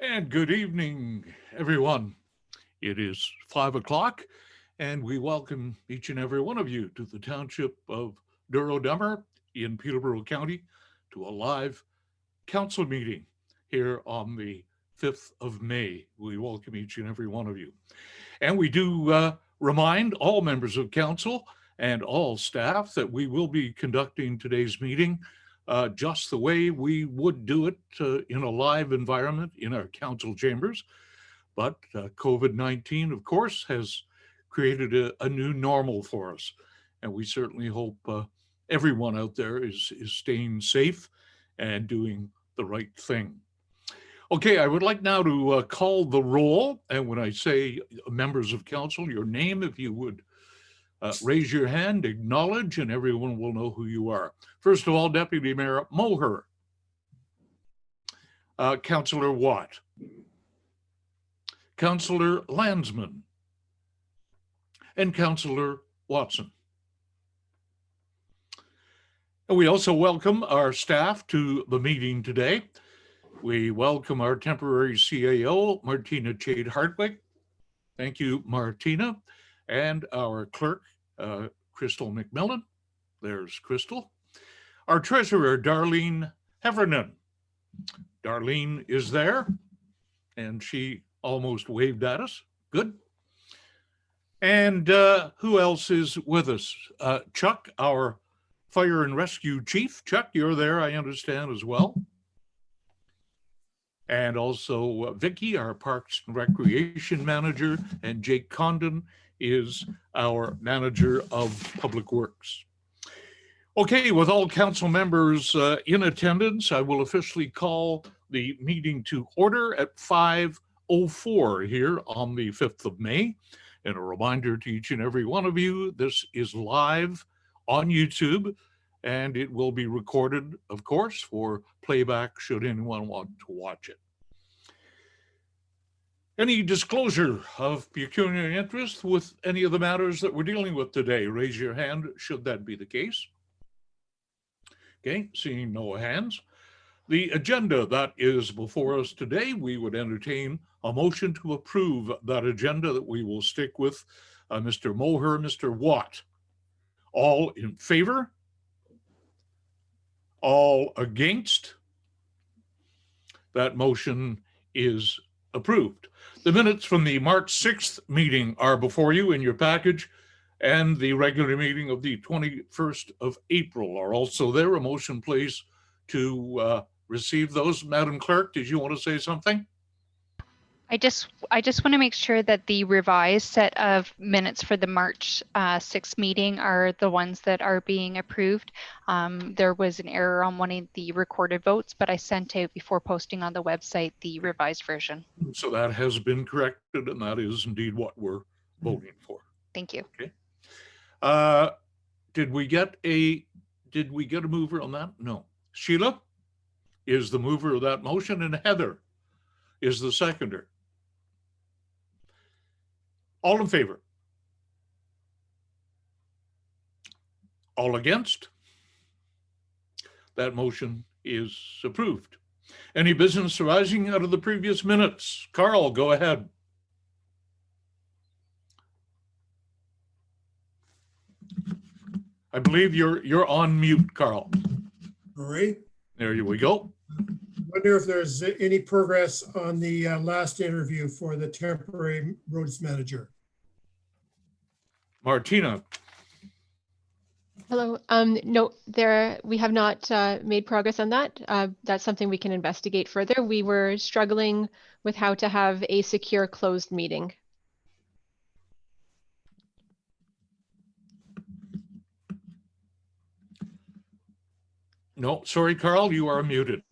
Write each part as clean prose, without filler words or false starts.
And good evening, everyone. It is 5 o'clock, and we welcome each and every one of you to the township of Douro-Dummer in Peterborough County to a live council meeting here on the 5th of May. We welcome each and every one of you. And we do remind all members of council and all staff that we will be conducting today's meeting just the way we would do it in a live environment in our council chambers. But COVID-19, of course, has created a new normal for us. And we certainly hope everyone out there is staying safe and doing the right thing. Okay, I would like now to call the roll. And when I say members of council, your name, if you would raise your hand, acknowledge, and everyone will know who you are. First of all, Deputy Mayor Moher, Councillor Watt, Councillor Landsman, and Councillor Watson. And we also welcome our staff to the meeting today. We welcome our temporary CAO, Martina Chade-Hartwig. Thank you, Martina. And our clerk, Crystal McMillan. There's Crystal. Our treasurer, Darlene Heffernan. Darlene is there, and she almost waved at us. Good. And who else is with us? Chuck, our fire and rescue chief. Chuck, you're there, I understand, as well. And also Vicky, our Parks and Recreation manager, and Jake Condon is our manager of Public Works. Okay, with all council members in attendance, I will officially call the meeting to order at 5:04 here on the 5th of May. And a reminder to each and every one of you, this is live on YouTube, and it will be recorded, of course, for playback should anyone want to watch it. Any disclosure of pecuniary interest with any of the matters that we're dealing with today? Raise your hand should that be the case. Okay, seeing no hands. The agenda that is before us today, we would entertain a motion to approve that agenda that we will stick with Mr. Moher, Mr. Watt. All in favor? All against? That motion is approved. The minutes from the March 6th meeting are before you in your package, and the regular meeting of the 21st of April are also there. A motion, please, to receive those. Madam Clerk, did you want to say something? I just want to make sure that the revised set of minutes for the March 6th meeting are the ones that are being approved. There was an error on one of the recorded votes, but I sent out before posting on the website the revised version. So that has been corrected, and that is indeed what we're voting for. Thank you. Okay. Did we get a mover on that? No. Sheila is the mover of that motion, and Heather is the seconder. All in favor? All against? That motion is approved. Any business arising out of the previous minutes? Carl, go ahead. I believe you're on mute, Carl. All right. There we go. Wonder if there's any progress on the last interview for the temporary roads manager. Martina. Hello. No, we have not made progress on that. That's something we can investigate further. We were struggling with how to have a secure closed meeting. No, sorry, Carl, you are muted.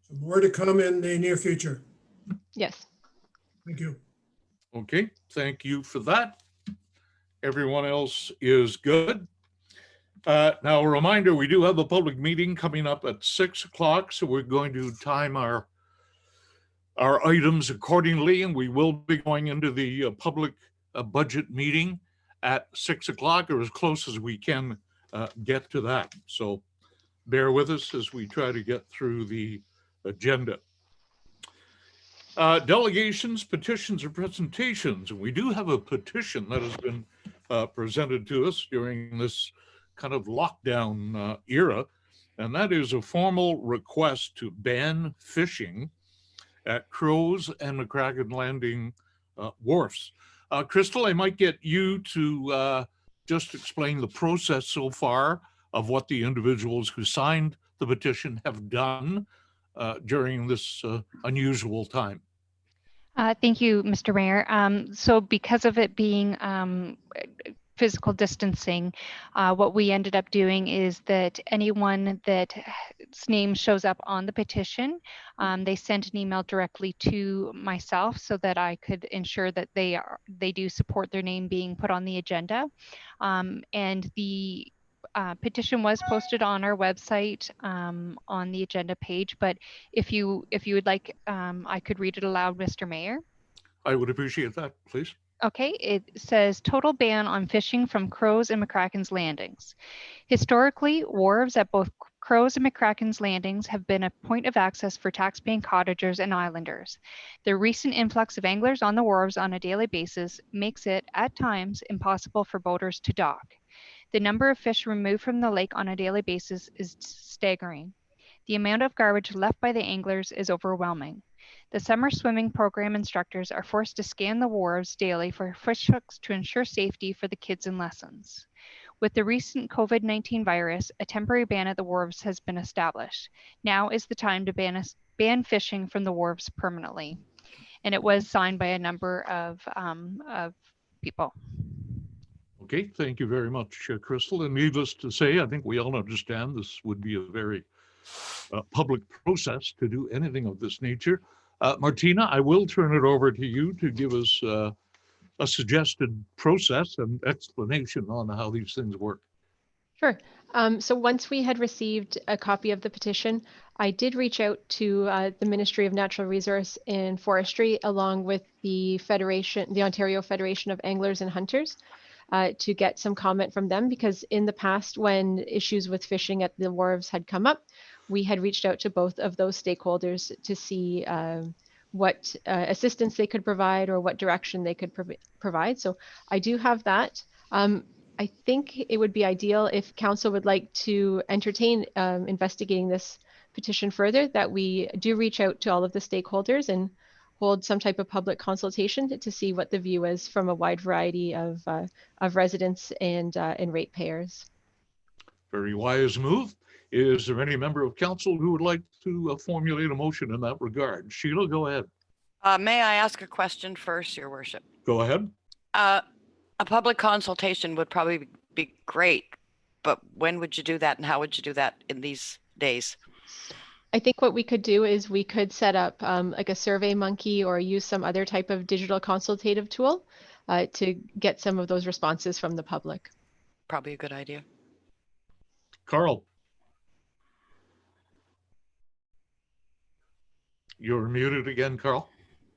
So more to come in the near future. Yes. Thank you. Okay, thank you for that. Everyone else is good. Now, a reminder, we do have a public meeting coming up at 6 o'clock, so we're going to time our items accordingly, and we will be going into the public budget meeting at 6 o'clock, or as close as we can get to that. So bear with us as we try to get through the agenda. Delegations, petitions, or presentations. And we do have a petition that has been presented to us during this kind of lockdown era. And that is a formal request to ban fishing at Crow's and Mccracken Landing wharfs. Crystal, I might get you to just explain the process so far of what the individuals who signed the petition have done during this unusual time. Thank you, Mr. Mayor. So because of it being physical distancing, what we ended up doing is that anyone that's name shows up on the petition, they sent an email directly to myself so that I could ensure that they do support their name being put on the agenda. And the petition was posted on our website on the agenda page, but if you would like, I could read it aloud, Mr. Mayor. I would appreciate that, please. Okay, it says total ban on fishing from Crow's and Mccracken's landings. Historically, wharves at both Crow's and Mccracken's landings have been a point of access for tax-paying cottagers and islanders. The recent influx of anglers on the wharves on a daily basis makes it, at times, impossible for boaters to dock. The number of fish removed from the lake on a daily basis is staggering. The amount of garbage left by the anglers is overwhelming. The summer swimming program instructors are forced to scan the wharves daily for fish hooks to ensure safety for the kids in lessons. With the recent COVID-19 virus, a temporary ban at the wharves has been established. Now is the time to ban fishing from the wharves permanently. And it was signed by a number of people. Okay, thank you very much, Crystal. And needless to say, I think we all understand this would be a very public process to do anything of this nature. Martina, I will turn it over to you to give us a suggested process and explanation on how these things work. Sure. So once we had received a copy of the petition, I did reach out to the Ministry of Natural Resource and Forestry, along with the Ontario Federation of Anglers and Hunters, to get some comment from them, because in the past, when issues with fishing at the wharves had come up, we had reached out to both of those stakeholders to see what assistance they could provide or what direction they could provide. So I do have that. I think it would be ideal if council would like to entertain investigating this petition further, that we do reach out to all of the stakeholders and hold some type of public consultation to see what the view is from a wide variety of residents and ratepayers. Very wise move. Is there any member of council who would like to formulate a motion in that regard? Sheila, go ahead. May I ask a question first, Your Worship? Go ahead. A public consultation would probably be great, but when would you do that and how would you do that in these days? I think what we could do is we could set up like a Survey Monkey or use some other type of digital consultative tool to get some of those responses from the public. Probably a good idea. Carl. You're muted again, Carl.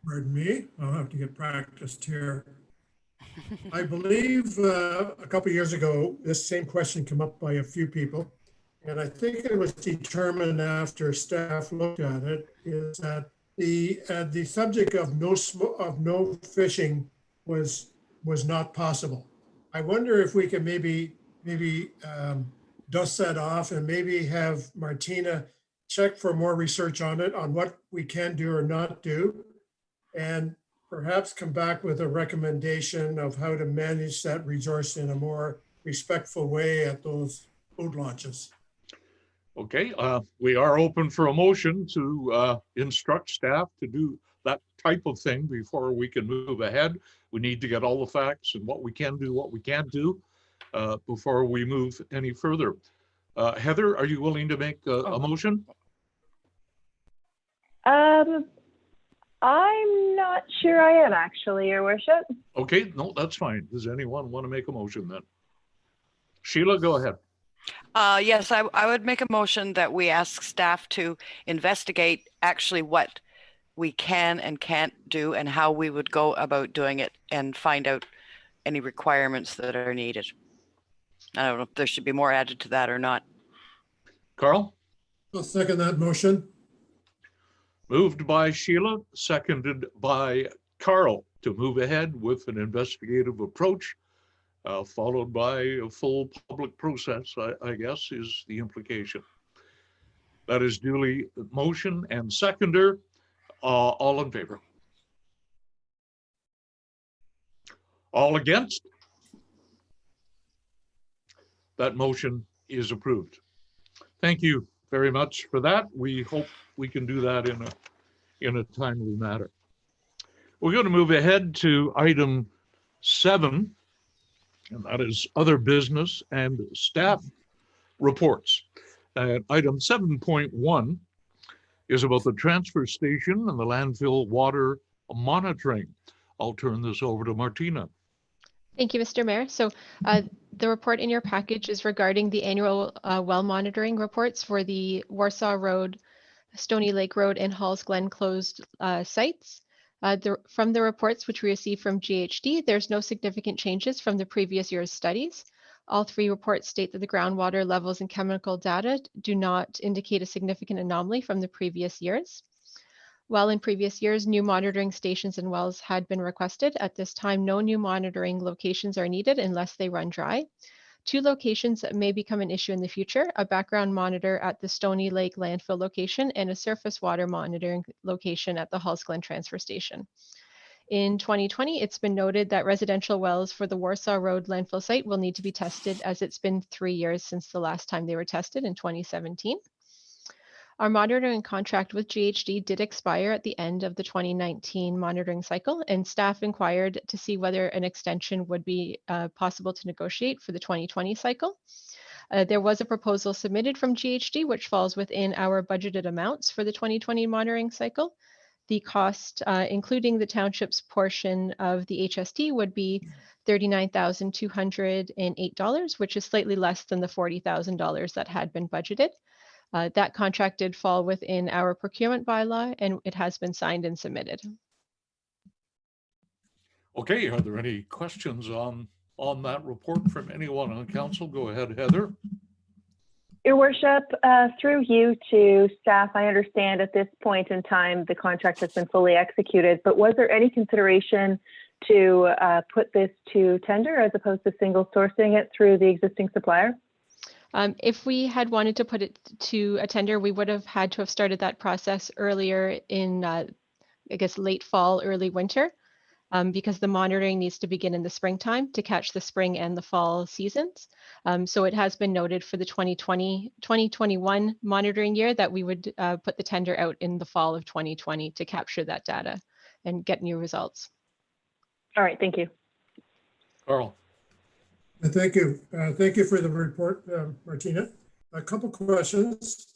Pardon me, I'll have to get practiced here. I believe a couple of years ago, this same question came up by a few people. And I think it was determined after staff looked at it, is that the subject of no fishing was not possible. I wonder if we could maybe dust that off and maybe have Martina check for more research on it, on what we can do or not do, and perhaps come back with a recommendation of how to manage that resource in a more respectful way at those boat launches. Okay, we are open for a motion to instruct staff to do that type of thing before we can move ahead. We need to get all the facts and what we can do, what we can't do before we move any further. Heather, are you willing to make a motion? I'm not sure I am actually, Your Worship. Okay, no, that's fine. Does anyone want to make a motion then? Sheila, go ahead. Yes, I would make a motion that we ask staff to investigate actually what we can and can't do and how we would go about doing it and find out any requirements that are needed. I don't know if there should be more added to that or not. Carl? I'll second that motion. Moved by Sheila, seconded by Carl to move ahead with an investigative approach, followed by a full public process, I guess, is the implication. That is duly motion and seconder. All in favor? All against? That motion is approved. Thank you very much for that. We hope we can do that in a timely manner. We're going to move ahead to item 7, and that is other business and staff reports. Item 7.1 is about the transfer station and the landfill water monitoring. I'll turn this over to Martina. Thank you, Mr. Mayor. So the report in your package is regarding the annual well monitoring reports for the Warsaw Road, Stony Lake Road, and Halls Glen closed sites. From the reports which we received from GHD, there's no significant changes from the previous year's studies. All 3 reports state that the groundwater levels and chemical data do not indicate a significant anomaly from the previous years. While in previous years, new monitoring stations and wells had been requested, at this time, no new monitoring locations are needed unless they run dry. 2 locations that may become an issue in the future: a background monitor at the Stony Lake landfill location and a surface water monitoring location at the Halls Glen transfer station. In 2020, it's been noted that residential wells for the Warsaw Road landfill site will need to be tested, as it's been 3 years since the last time they were tested in 2017. Our monitoring contract with GHD did expire at the end of the 2019 monitoring cycle, and staff inquired to see whether an extension would be possible to negotiate for the 2020 cycle. There was a proposal submitted from GHD, which falls within our budgeted amounts for the 2020 monitoring cycle. The cost, including the township's portion of the HST, would be $39,208, which is slightly less than the $40,000 that had been budgeted. That contract did fall within our procurement bylaw, and it has been signed and submitted. Okay, are there any questions on that report from anyone on council? Go ahead, Heather. Your Worship, through you to staff, I understand at this point in time the contract has been fully executed, but was there any consideration to put this to tender as opposed to single sourcing it through the existing supplier? If we had wanted to put it to a tender, we would have had to have started that process earlier in, I guess, late fall, early winter, because the monitoring needs to begin in the springtime to catch the spring and the fall seasons. So it has been noted for the 2021 monitoring year that we would put the tender out in the fall of 2020 to capture that data and get new results. All right, thank you. Carl. Thank you. Thank you for the report, Martina. A couple questions.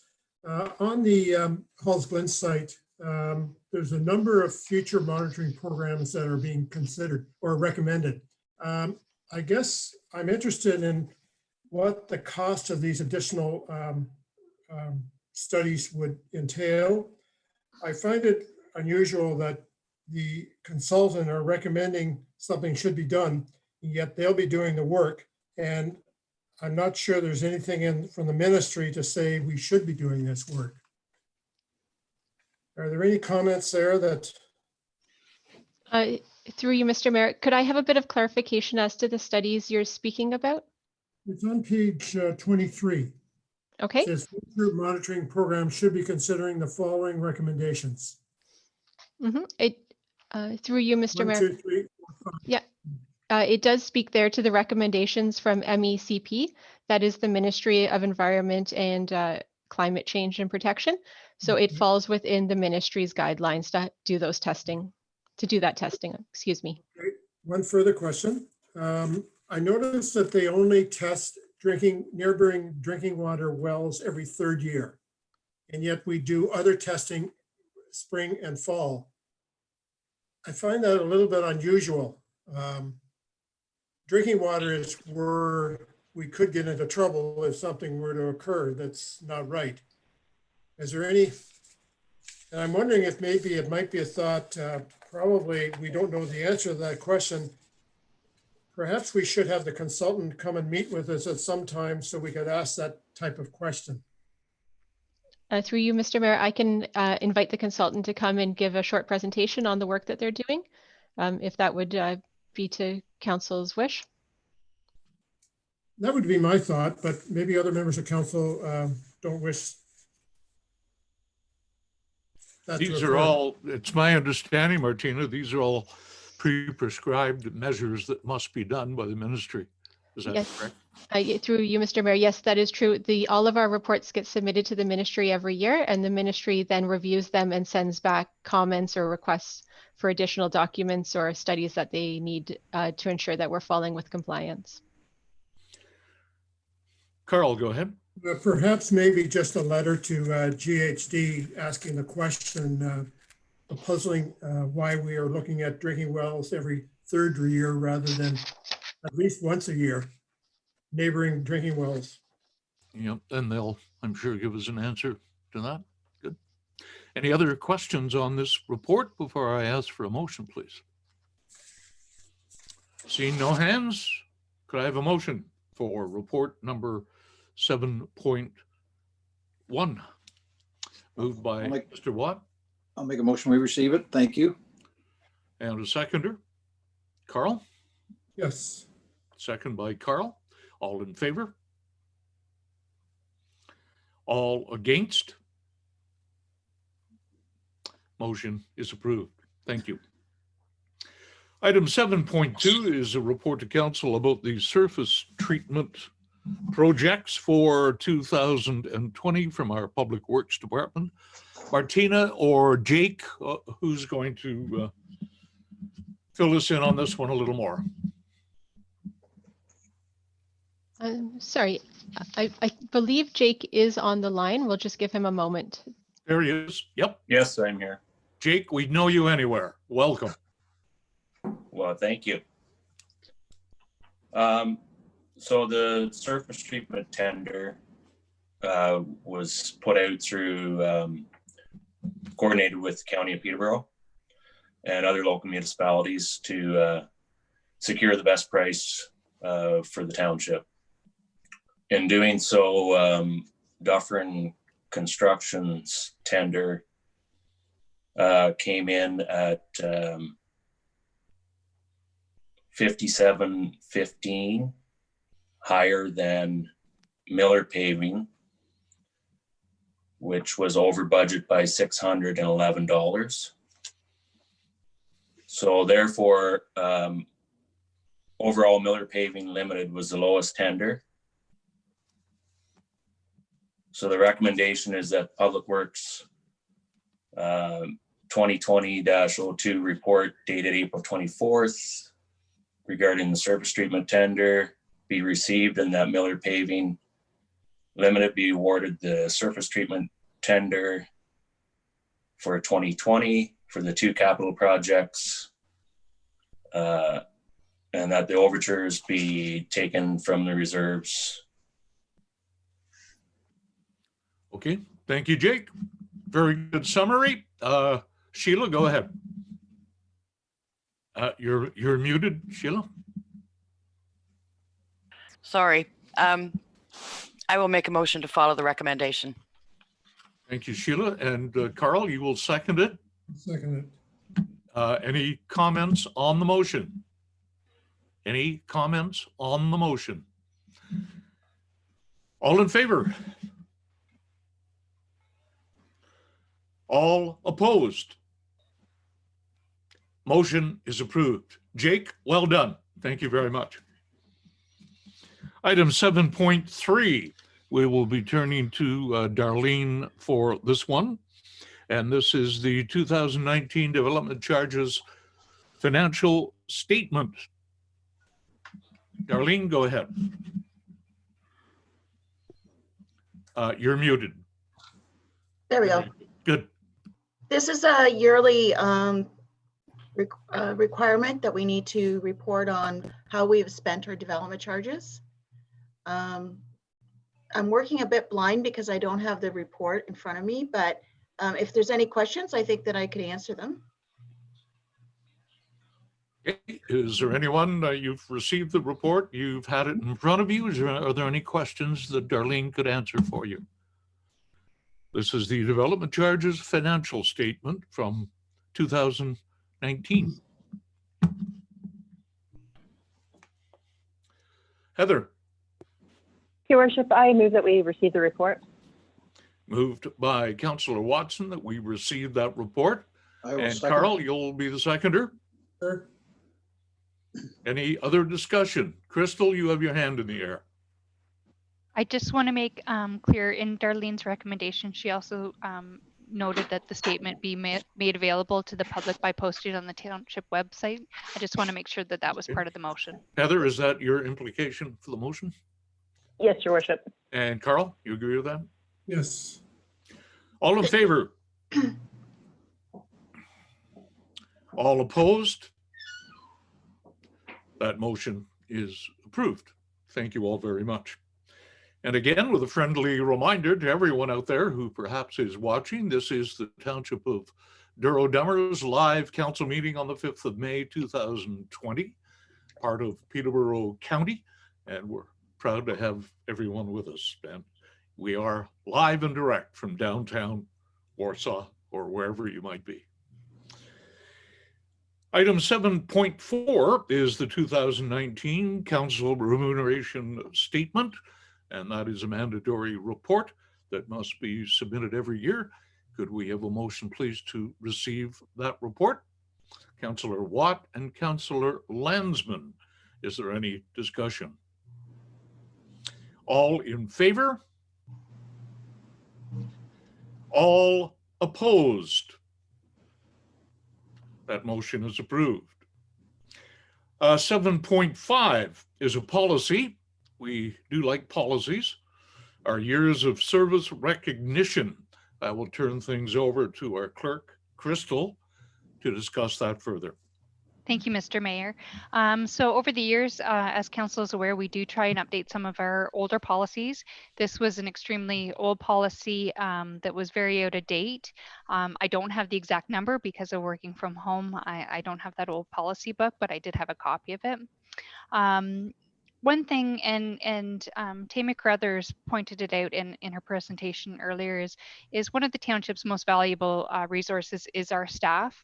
On the Halls Glen site, there's a number of future monitoring programs that are being considered or recommended. I guess I'm interested in what the cost of these additional studies would entail. I find it unusual that the consultant are recommending something should be done, yet they'll be doing the work. And I'm not sure there's anything in from the ministry to say we should be doing this work. Are there any comments there that? Through you, Mr. Mayor, could I have a bit of clarification as to the studies you're speaking about? It's on page 23. Okay. It says future monitoring program should be considering the following recommendations. Through you, Mr. Mayor. 1, 2, 3, 4, 5. Yeah. It does speak there to the recommendations from MECP, that is the Ministry of Environment and Climate Change and Protection. So it falls within the ministry's guidelines to do those testing, excuse me. Okay. One further question. I noticed that they only test neighboring drinking water wells every 3rd year. And yet we do other testing spring and fall. I find that a little bit unusual. Drinking water is where we could get into trouble if something were to occur that's not right. Is there any, and I'm wondering if maybe it might be a thought, probably we don't know the answer to that question. Perhaps we should have the consultant come and meet with us at some time so we could ask that type of question. Through you, Mr. Mayor, I can invite the consultant to come and give a short presentation on the work that they're doing, if that would be to council's wish. That would be my thought, but maybe other members of council don't wish that to These occur. are all, it's my understanding, Martina, these are all pre-prescribed measures that must be done by the ministry. Is that Yes. correct? Through you, Mr. Mayor, yes, that is true. All of our reports get submitted to the ministry every year, and the ministry then reviews them and sends back comments or requests for additional documents or studies that they need to ensure that we're following with compliance. Carl, go ahead. Perhaps maybe just a letter to GHD asking the question, puzzling why we are looking at drinking wells every third year rather than at least once a year, neighboring drinking wells. Yep, and they'll, I'm sure, give us an answer to that. Good. Any other questions on this report before I ask for a motion, please? Seeing no hands, could I have a motion for report number 7.1? Moved by Mr. Watt. I'll make a motion we receive it. Thank you. And a seconder. Carl? Yes. Second by Carl. All in favor? All against? Motion is approved. Thank you. Item 7.2 is a report to council about the surface treatment projects for 2020 from our Public Works Department. Martina or Jake, who's going to fill us in on this one a little more? Sorry, I believe Jake is on the line. We'll just give him a moment. There he is. Yep. Yes, I'm here. Jake, we'd know you anywhere. Welcome. Well, thank you. So the surface treatment tender was put out through, coordinated with the County of Peterborough and other local municipalities to secure the best price for the township. In doing so, Dufferin Construction's tender came in at $57.15, higher than Miller Paving, which was over budget by $611. So therefore, overall Miller Paving Limited was the lowest tender. So the recommendation is that Public Works 2020-02 report dated April 24th regarding the surface treatment tender be received, and that Miller Paving Limited be awarded the surface treatment tender for 2020 for the two capital projects, and that the overtures be taken from the reserves. Okay, thank you, Jake. Very good summary. Sheila, go ahead. You're muted, Sheila. Sorry. I will make a motion to follow the recommendation. Thank you, Sheila. And Carl, you will second it. Second it. Any comments on the motion? Any comments on the motion? All in favor? All opposed? Motion is approved. Jake, well done. Thank you very much. Item 7.3, we will be turning to Darlene for this one. And this is the 2019 Development Charges Financial Statement. Darlene, go ahead. You're muted. There we go. Good. This is a yearly requirement that we need to report on how we've spent our development charges. I'm working a bit blind because I don't have the report in front of me, but if there's any questions, I think that I could answer them. Okay. Is there anyone, you've received the report, you've had it in front of you? Are there any questions that Darlene could answer for you? This is the development charges financial statement from 2019. Heather, Your Worship, I move that we receive the report. moved by Councillor Watson that we receive that report. I will And second. Carl, you'll be the seconder. Sure. Any other discussion? Crystal, you have your hand in the air. I just want to make clear in Darlene's recommendation, she also noted that the statement be made available to the public by posting on the township website. I just want to make sure that that was part of the motion. Heather, is that your implication for the motion? Yes, Your Worship. And Carl, you agree with that? Yes. All in favor? All opposed? That motion is approved. Thank you all very much. And again, with a friendly reminder to everyone out there who perhaps is watching, this is the Township of Douro-Dummer's live council meeting on the 5th of May, 2020, part of Peterborough County. And we're proud to have everyone with us. And we are live and direct from downtown Warsaw or wherever you might be. Item 7.4 is the 2019 Council Remuneration Statement, and that is a mandatory report that must be submitted every year. Could we have a motion, please, to receive that report? Councillor Watt and Councillor Landsman. Is there any discussion? All in favor? All opposed? That motion is approved. 7.5 is a policy. We do like policies. Our years of service recognition. I will turn things over to our clerk, Crystal, to discuss that further. Thank you, Mr. Mayor. So over the years, as council is aware, we do try and update some of our older policies. This was an extremely old policy that was very out of date. I don't have the exact number because of working from home. I don't have that old policy book, but I did have a copy of it. One thing, and Tammy Carruthers pointed it out in her presentation earlier, is one of the township's most valuable resources is our staff.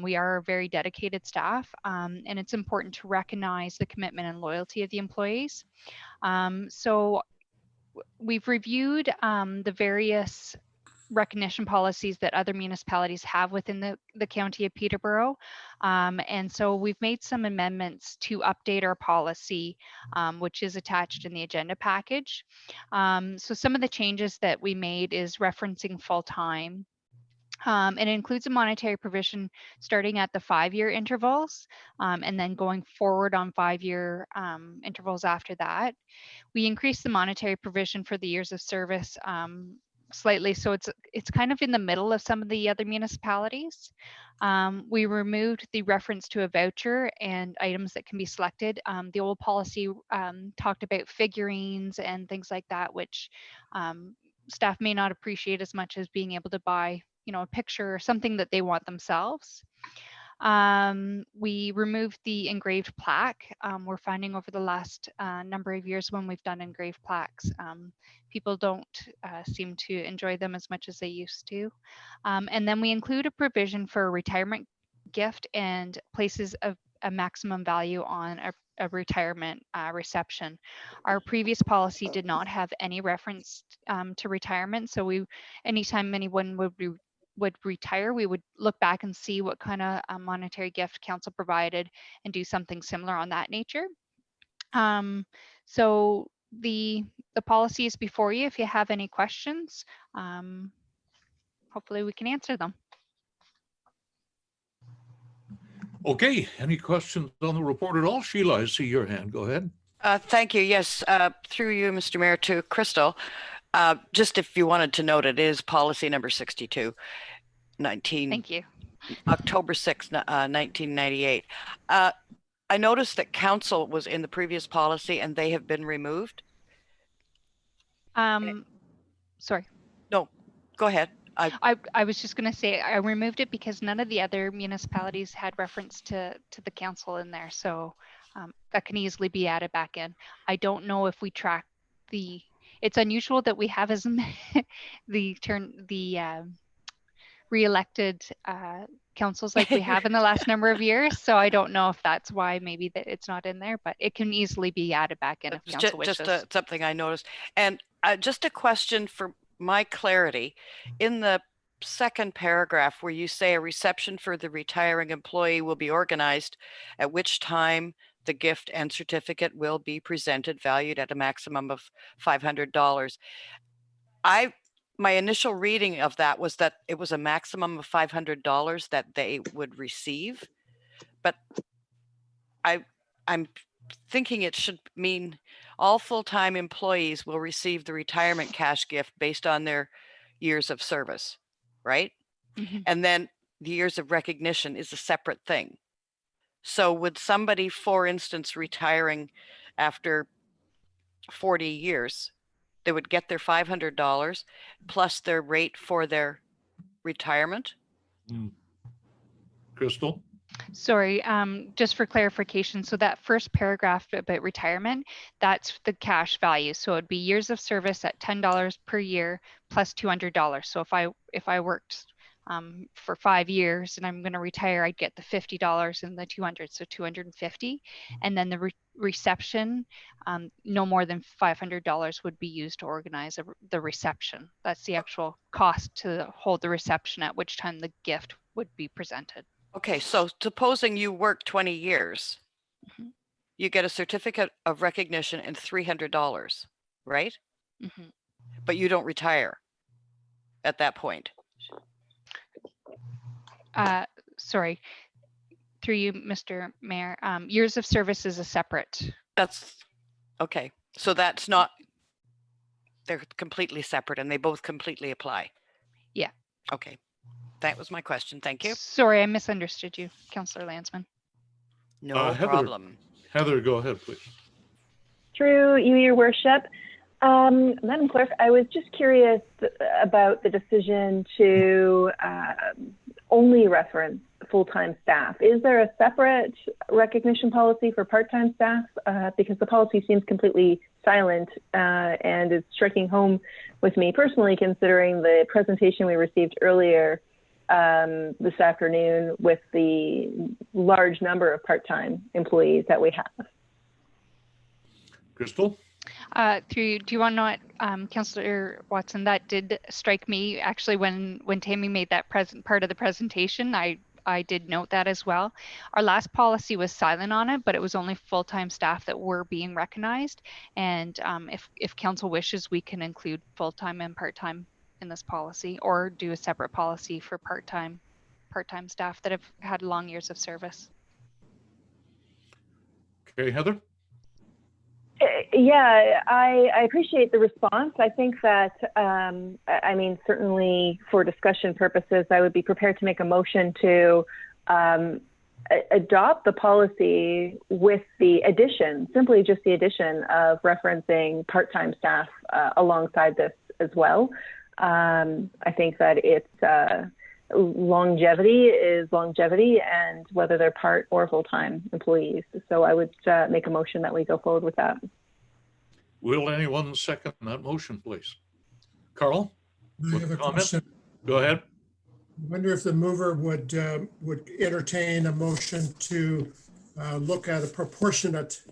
We are a very dedicated staff, and it's important to recognize the commitment and loyalty of the employees. So we've reviewed the various recognition policies that other municipalities have within the county of Peterborough. And so we've made some amendments to update our policy, which is attached in the agenda package. So some of the changes that we made is referencing full-time. It includes a monetary provision starting at the 5-year intervals and then going forward on 5-year intervals after that. We increased the monetary provision for the years of service slightly, so it's kind of in the middle of some of the other municipalities. We removed the reference to a voucher and items that can be selected. The old policy talked about figurines and things like that, which staff may not appreciate as much as being able to buy, a picture or something that they want themselves. We removed the engraved plaque. We're finding over the last number of years when we've done engraved plaques, people don't seem to enjoy them as much as they used to. And then we include a provision for a retirement gift and places a maximum value on a retirement reception. Our previous policy did not have any reference to retirement. So anytime anyone would retire, we would look back and see what kind of monetary gift council provided and do something similar on that nature. So the policy is before you. If you have any questions, hopefully we can answer them. Okay, any questions on the report at all? Sheila, I see your hand. Go ahead. Thank you. Yes, through you, Mr. Mayor, to Crystal. Just if you wanted to note, it is policy number 62, Thank you. October 6, 1998. I noticed that council was in the previous policy and they have been removed. Sorry. No, go ahead. I was just going to say I removed it because none of the other municipalities had reference to the council in there. So that can easily be added back in. I don't know if we track it's unusual that we have as the re-elected councils like we have in the last number of years. So I don't know if that's why maybe that it's not in there, but it can easily be added back in if council wishes. Just something I noticed. And just a question for my clarity. In the second paragraph where you say a reception for the retiring employee will be organized, at which time the gift and certificate will be presented, valued at a maximum of $500. My initial reading of that was that it was a maximum of $500 that they would receive, but I'm thinking it should mean all full-time employees will receive the retirement cash gift based on their years of service, right? Mm-hmm. And then the years of recognition is a separate thing. So would somebody, for instance, retiring after 40 years, they would get their $500 plus their rate for their retirement? Crystal? Sorry, just for clarification, so that first paragraph about retirement, that's the cash value. So it'd be years of service at $10 per year plus $200. So if I worked for 5 years and I'm going to retire, I'd get the $50 and the 200, so 250. And then the reception, no more than $500 would be used to organize the reception. That's the actual cost to hold the reception, at which time the gift would be presented. Okay, so supposing you work 20 years, Mm-hmm. you get a certificate of recognition and $300, right? Mm-hmm. But you don't retire at that point. Sorry, through you, Mr. Mayor, years of service is a separate. That's okay. So that's not, they're completely separate and they both completely apply. Yeah. Okay. That was my question. Thank you. Sorry, I misunderstood you, Councillor Landsman. No Heather. problem. Heather, go ahead, please. Through you, Your Worship. Madam Clerk, I was just curious about the decision to only reference full-time staff. Is there a separate recognition policy for part-time staff? Because the policy seems completely silent and it's striking home with me personally, considering the presentation we received earlier this afternoon with the large number of part-time employees that we have. Crystal? Through you, do you want to know, Councillor Watson, that did strike me actually when Tammy made that part of the presentation. I did note that as well. Our last policy was silent on it, but it was only full-time staff that were being recognized. And if council wishes, we can include full-time and part-time in this policy, or do a separate policy for part-time staff that have had long years of service. Okay, Heather? Yeah, I appreciate the response. I think that, I mean, certainly for discussion purposes, I would be prepared to make a motion to adopt the policy with the addition, simply just the addition of referencing part-time staff alongside this as well. I think that it's longevity is longevity, and whether they're part or full-time employees. So I would make a motion that we go forward with that. Will anyone second that motion, please? Carl? I have a question. Go ahead. I wonder if the mover would entertain a motion to look at a proportionate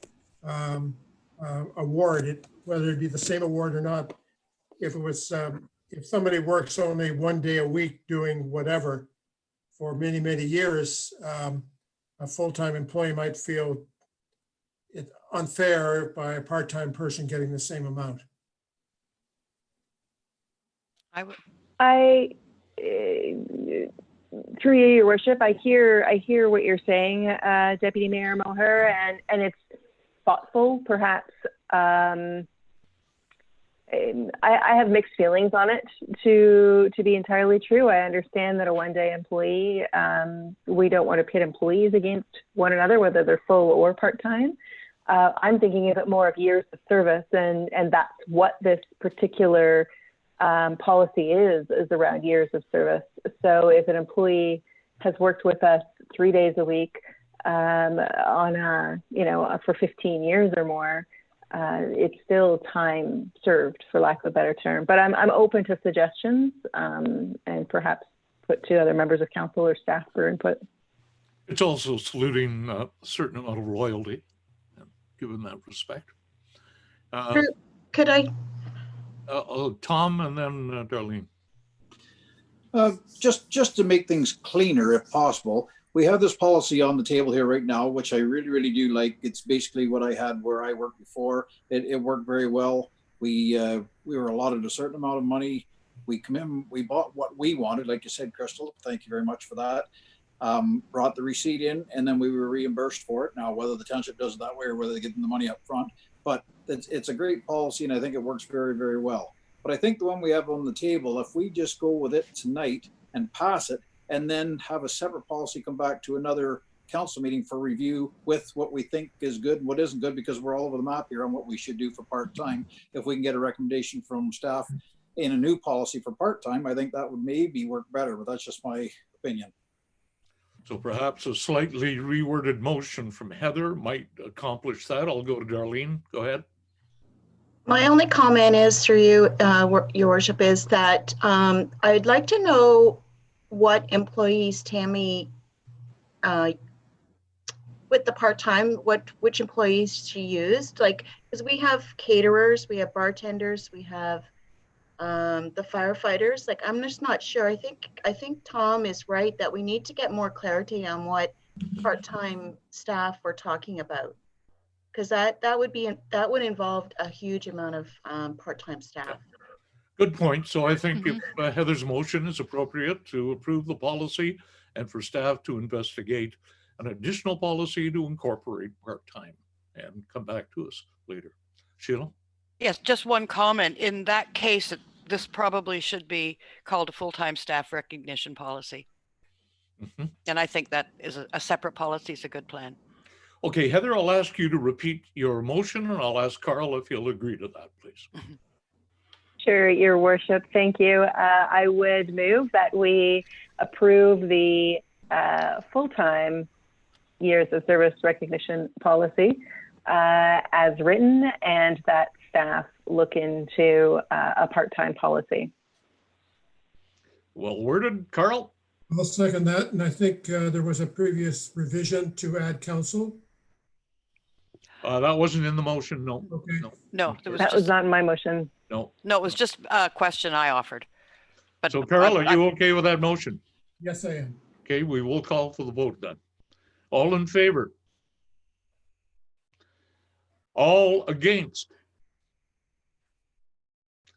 award, whether it be the same award or not. If it was, if somebody works only 1 day a week doing whatever for many, many years, a full-time employee might feel it unfair by a part-time person getting the same amount. Through you, Your Worship, I hear what you're saying, Deputy Mayor Moher, and it's thoughtful, perhaps. I have mixed feelings on it, to be entirely true. I understand that a one-day employee, we don't want to pit employees against one another, whether they're full or part-time. I'm thinking of it more of years of service, and that's what this particular policy is around years of service. So if an employee has worked with us 3 days a week on for 15 years or more, it's still time served, for lack of a better term. But I'm open to suggestions, and perhaps put to other members of council or staff for input. It's also saluting a certain amount of loyalty, given that respect. Could I? Tom and then Darlene. Just to make things cleaner, if possible, we have this policy on the table here right now, which I really, really do like. It's basically what I had where I worked before. It worked very well. We were allotted a certain amount of money. We come in, we bought what we wanted, like you said, Crystal. Thank you very much for that. Brought the receipt in, and then we were reimbursed for it. Now, whether the township does it that way or whether they give them the money up front, but it's a great policy, and I think it works very, very well. But I think the one we have on the table, if we just go with it tonight and pass it, and then have a separate policy come back to another council meeting for review with what we think is good and what isn't good, because we're all over the map here on what we should do for part-time. If we can get a recommendation from staff in a new policy for part-time, I think that would maybe work better, but that's just my opinion. So perhaps a slightly reworded motion from Heather might accomplish that. I'll go to Darlene. Go ahead. My only comment is through you, Your Worship, is that I'd like to know what employees Tammy, with the part-time, which employees she used, like, because we have caterers, we have bartenders, we have the firefighters. Like, I'm just not sure. I think Tom is right that we need to get more clarity on what part-time staff we're talking about, because that would involve a huge amount of part-time staff. Good point. So I think if Heather's motion is appropriate to approve the policy and for staff to investigate an additional policy to incorporate part-time and come back to us later. Sheila? Yes, just one comment. In that case, this probably should be called a full-time staff recognition policy. And I think that is a separate policy is a good plan. Okay, Heather, I'll ask you to repeat your motion, and I'll ask Carl if he'll agree to that, please. Sure, Your Worship. Thank you. I would move that we approve the full-time years of service recognition policy as written, and that staff look into a part-time policy. Well worded. Carl? I'll second that. And I think there was a previous revision to add council. That wasn't in the motion. No. Okay. No, That was not in my motion. No. No, it was just a question I offered. But So Carl, are you okay with that motion? Yes, I am. Okay, we will call for the vote then. All in favor? All against?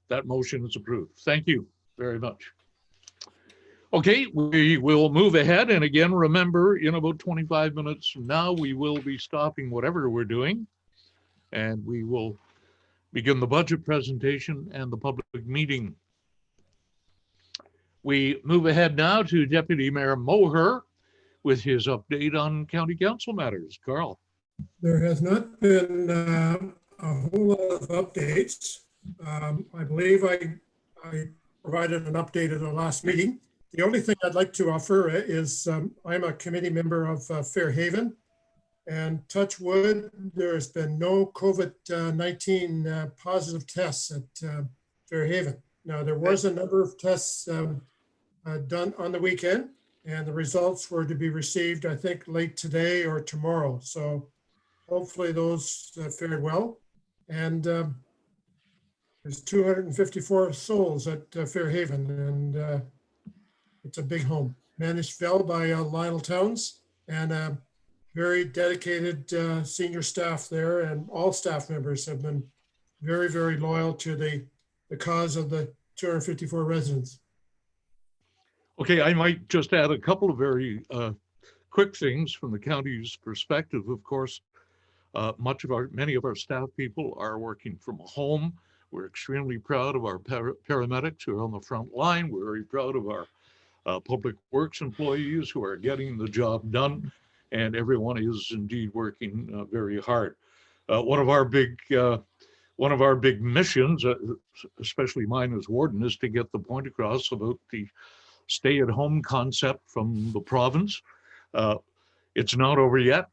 That motion is approved. Thank you very much. Okay, we will move ahead. And again, remember, in about 25 minutes from now, we will be stopping whatever we're doing. And we will begin the budget presentation and the public meeting. We move ahead now to Deputy Mayor Moher with his update on county council matters. Carl. There has not been a whole lot of updates. I believe I provided an update at the last meeting. The only thing I'd like to offer is I'm a committee member of Fairhaven, and touch wood, there's been no COVID-19 positive tests at Fairhaven. Now, there was a number of tests done on the weekend, and the results were to be received, I think, late today or tomorrow. So hopefully those fared well. And there's 254 souls at Fairhaven, and it's a big home. Managed well by Lionel Towns, and very dedicated senior staff there, and all staff members have been very, very loyal to the cause of the 254 residents. Okay, I might just add a couple of very quick things from the county's perspective. Of course, many of our staff people are working from home. We're extremely proud of our paramedics who are on the front line. We're very proud of our public works employees who are getting the job done, and everyone is indeed working very hard. One of our big missions, especially mine as warden, is to get the point across about the stay-at-home concept from the province. It's not over yet.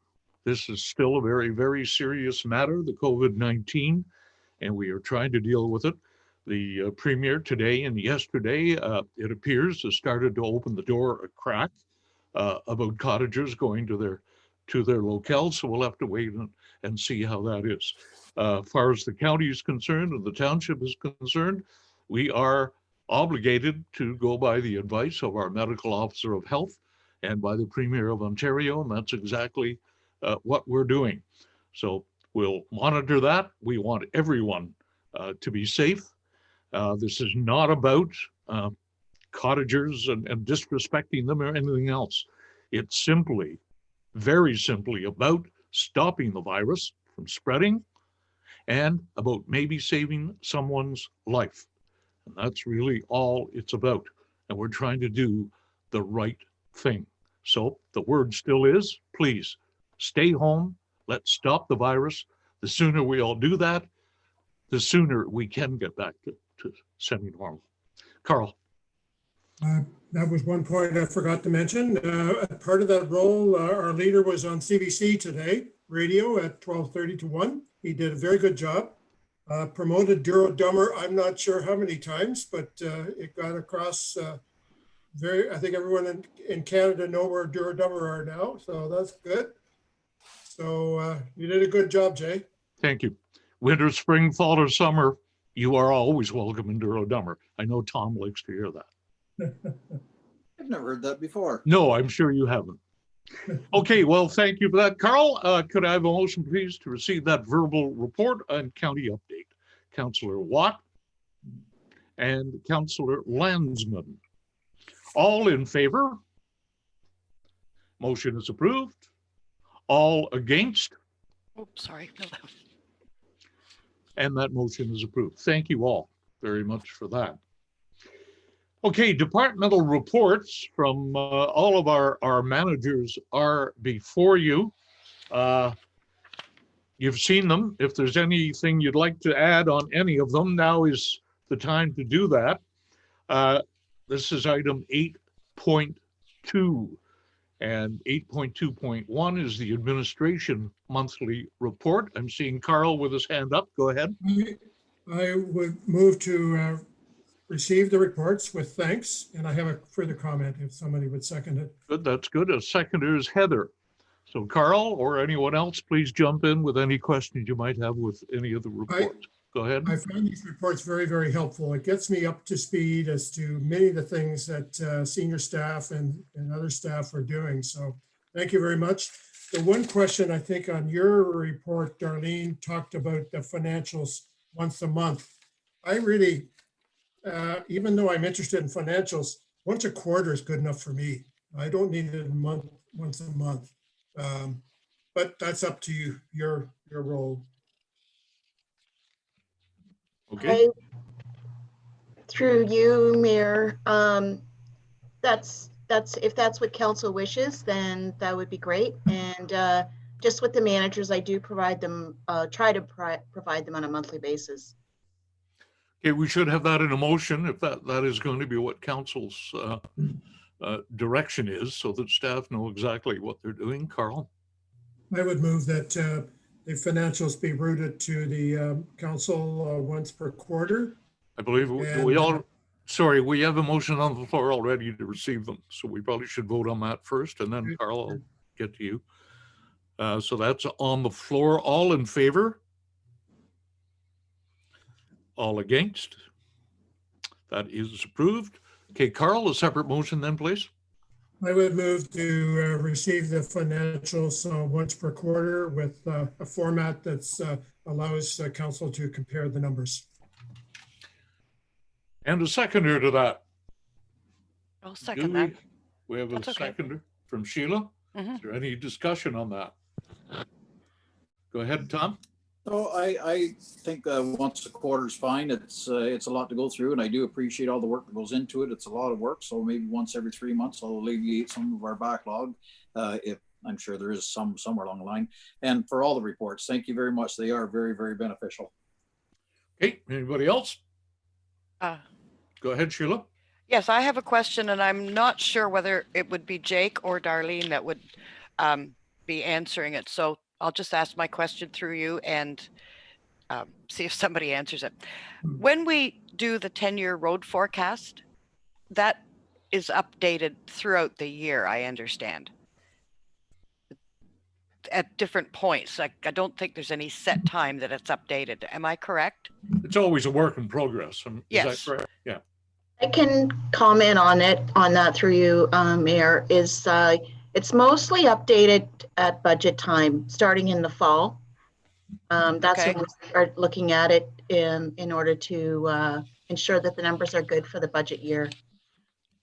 This is still a very, very serious matter, the COVID-19, and we are trying to deal with it. The Premier today and yesterday, it appears, has started to open the door a crack about cottagers going to their locales. So we'll have to wait and see how that is. As far as the county is concerned and the township is concerned, we are obligated to go by the advice of our medical officer of health and by the Premier of Ontario, and that's exactly what we're doing. So we'll monitor that. We want everyone to be safe. This is not about cottagers and disrespecting them or anything else. It's simply, very simply about stopping the virus from spreading and about maybe saving someone's life. And that's really all it's about. And we're trying to do the right thing. So the word still is, please stay home. Let's stop the virus. The sooner we all do that, the sooner we can get back to semi-normal. Carl. That was one point I forgot to mention. Part of that role, our leader was on CBC today, radio at 12:30 to 1. He did a very good job. Promoted Douro-Dummer, I'm not sure how many times, but it got across I think everyone in Canada know where Douro-Dummer are now, so that's good. So you did a good job, Jay. Thank you. Winter, spring, fall, or summer, you are always welcome in Douro-Dummer. I know Tom likes to hear that. I've never heard that before. No, I'm sure you haven't. Okay, well, thank you for that. Carl, could I have a motion, please, to receive that verbal report and county update? Councillor Watt and Councillor Landsman. All in favor? Motion is approved. All against? Oh, sorry. No, And that motion is approved. Thank you all very much for that. Okay, departmental reports from all of our managers are before you. You've seen them. If there's anything you'd like to add on any of them, now is the time to do that. This is item 8.2, and 8.2.1 is the administration monthly report. I'm seeing Carl with his hand up. Go ahead. I would move to receive the reports with thanks, and I have a further comment if somebody would second it. Good, that's good. A seconder is Heather. So Carl or anyone else, please jump in with any questions you might have with any of the reports. Go ahead. I find these reports very, very helpful. It gets me up to speed as to many of the things that senior staff and other staff are doing. So thank you very much. The one question I think on your report, Darlene, talked about the financials once a month. I really, even though I'm interested in financials, once a quarter is good enough for me. I don't need it once a month. But that's up to you, your role. Okay. Through you, Mayor, that's if that's what council wishes, then that would be great. And just with the managers, I do provide them, try to provide them on a monthly basis. Okay, we should have that in a motion if that is going to be what council's direction is, so that staff know exactly what they're doing. Carl? I would move that the financials be routed to the council once per quarter. I believe we have a motion on the floor already to receive them, so we probably should vote on that first, and then Carl, I'll get to you. So that's on the floor. All in favor? All against? That is approved. Okay, Carl, a separate motion then, please. I would move to receive the financials once per quarter with a format that allows council to compare the numbers. And a seconder to that. I'll second that. We have a seconder from Sheila. Is there any discussion on that? Go ahead, Tom. No, I think once a quarter is fine. It's a lot to go through, and I do appreciate all the work that goes into it. It's a lot of work, so maybe once every 3 months I'll alleviate some of our backlog. If I'm sure there is some somewhere along the line. And for all the reports, thank you very much. They are very, very beneficial. Okay, anybody else? Go ahead, Sheila. Yes, I have a question, and I'm not sure whether it would be Jake or Darlene that would be answering it. So I'll just ask my question through you and see if somebody answers it. When we do the 10-year road forecast, that is updated throughout the year, I understand, at different points. Like, I don't think there's any set time that it's updated. Am I correct? It's always a work in progress. Is Yes. that correct? Yeah. I can comment on that through you, Mayor, it's mostly updated at budget time, starting in the fall. That's Okay. when we start looking at it in order to ensure that the numbers are good for the budget year.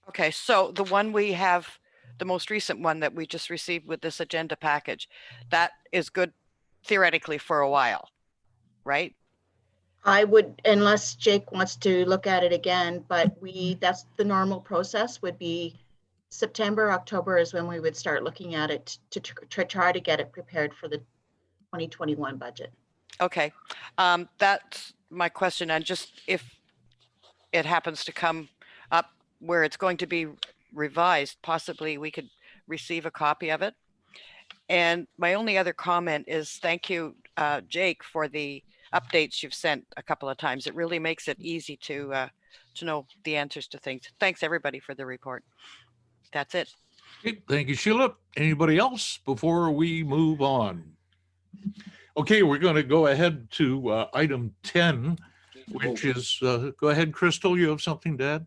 Okay, so the one we have, the most recent one that we just received with this agenda package, that is good theoretically for a while, right? I would, unless Jake wants to look at it again, but that's the normal process would be September, October is when we would start looking at it to try to get it prepared for the 2021 budget. Okay, that's my question. And just if it happens to come up where it's going to be revised, possibly we could receive a copy of it. And my only other comment is thank you, Jake, for the updates you've sent a couple of times. It really makes it easy to know the answers to things. Thanks everybody for the report. That's it. Okay, thank you, Sheila. Anybody else before we move on? Okay, we're going to go ahead to item 10, which is, go ahead, Crystal, you have something to add?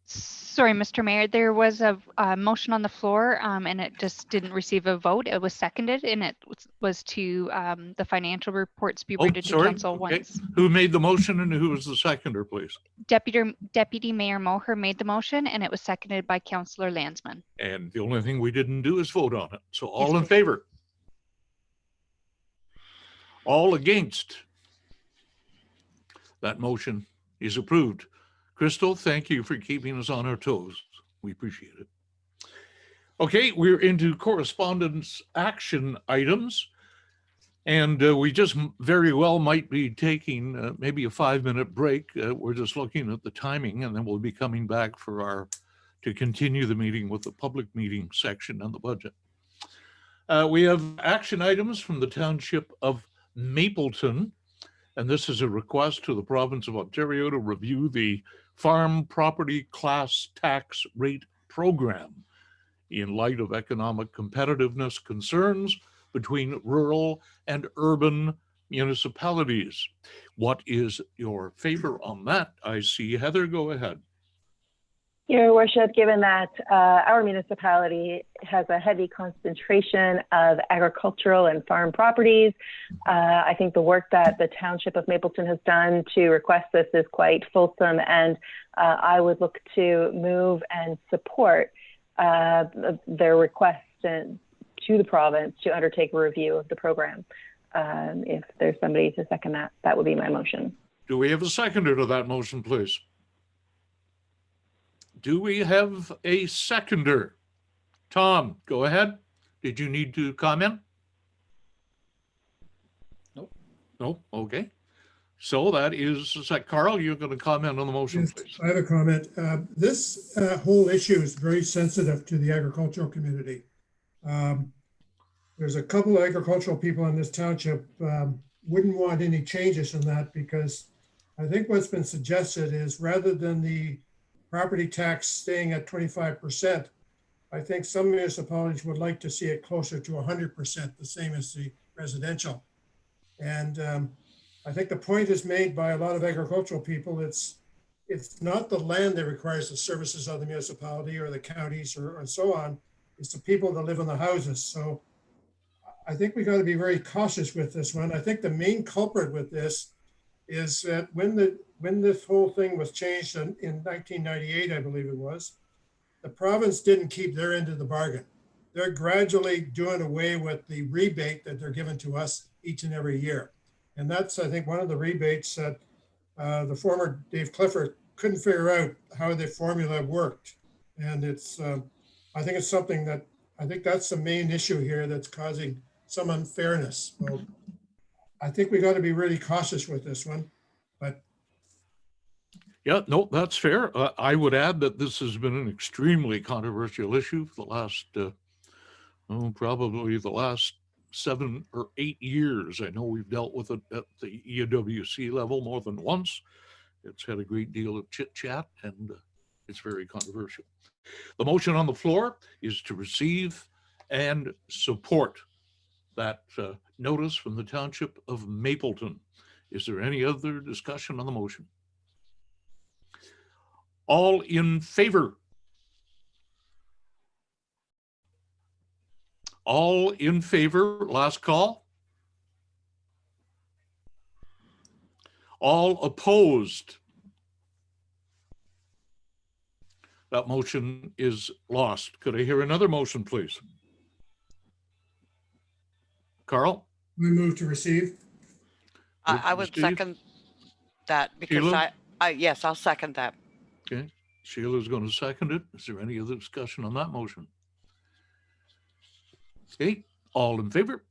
Sorry, Mr. Mayor, there was a motion on the floor and it just didn't receive a vote. It was seconded and it was to the financial reports be read to council once. Who made the motion and who was the seconder, please? Deputy Mayor Moher made the motion and it was seconded by Councillor Landsman. And the only thing we didn't do is vote on it. So all Yes, in favor? All against? That motion is approved. Crystal, thank you for keeping us on our toes. We appreciate it. Okay, we're into correspondence action items. And we just very well might be taking maybe a 5-minute break. We're just looking at the timing and then we'll be coming back to continue the meeting with the public meeting section and the budget. We have action items from the Township of Mapleton. And this is a request to the province of Ontario to review the farm property class tax rate program in light of economic competitiveness concerns between rural and urban municipalities. What is your favor on that? I see Heather, go ahead. Your Worship, given that our municipality has a heavy concentration of agricultural and farm properties, I think the work that the Township of Mapleton has done to request this is quite fulsome, and I would look to move and support their request to the province to undertake a review of the program. If there's somebody to second that, that would be my motion. Do we have a seconder to that motion, please? Do we have a seconder? Tom, go ahead. Did you need to comment? Nope. No, okay. So that is that Carl, you're going to comment on the motion, Yes, please. I have a comment. This whole issue is very sensitive to the agricultural community. There's a couple of agricultural people in this township wouldn't want any changes in that, because I think what's been suggested is rather than the property tax staying at 25%, I think some municipalities would like to see it closer to 100%, the same as the residential. And I think the point is made by a lot of agricultural people. It's not the land that requires the services of the municipality or the counties or so on. It's the people that live in the houses. So I think we got to be very cautious with this one. I think the main culprit with this is that when this whole thing was changed in 1998, I believe it was, the province didn't keep their end of the bargain. They're gradually doing away with the rebate that they're giving to us each and every year. And that's, I think, one of the rebates that the former Dave Clifford couldn't figure out how the formula worked. And it's, I think it's something that, I think that's the main issue here that's causing some unfairness. So I think we got to be really cautious with this one, but. Yeah, no, that's fair. I would add that this has been an extremely controversial issue for the last probably the last 7 or 8 years. I know we've dealt with it at the EWC level more than once. It's had a great deal of chit chat and it's very controversial. The motion on the floor is to receive and support that notice from the Township of Mapleton. Is there any other discussion on the motion? All in favor? All in favor, last call. All opposed? That motion is lost. Could I hear another motion, please? Carl? We move to receive. I would second that because Sheila? yes, I'll second that. Okay, Sheila's going to second it. Is there any other discussion on that motion? Okay, all in favor?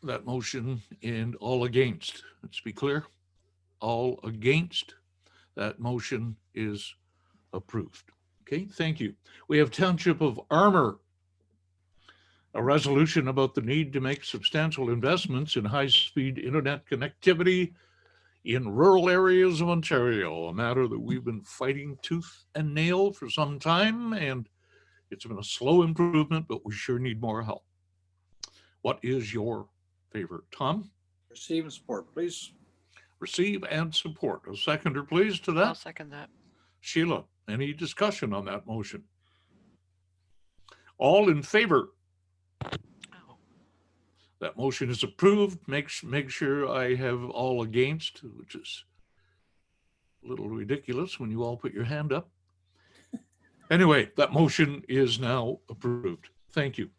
That motion and all against. Let's be clear. All against. That motion is approved. Okay, thank you. We have Township of Armour. A resolution about the need to make substantial investments in high-speed internet connectivity in rural areas of Ontario, a matter that we've been fighting tooth and nail for some time, and it's been a slow improvement, but we sure need more help. What is your favorite, Tom? Receive and support, please. Receive and support. A seconder, please, to that. I'll second that. Sheila, any discussion on that motion? All in favor? Oh. That motion is approved. Make sure I have all against, which is a little ridiculous when you all put your hand up. Anyway, that motion is now approved. Thank you.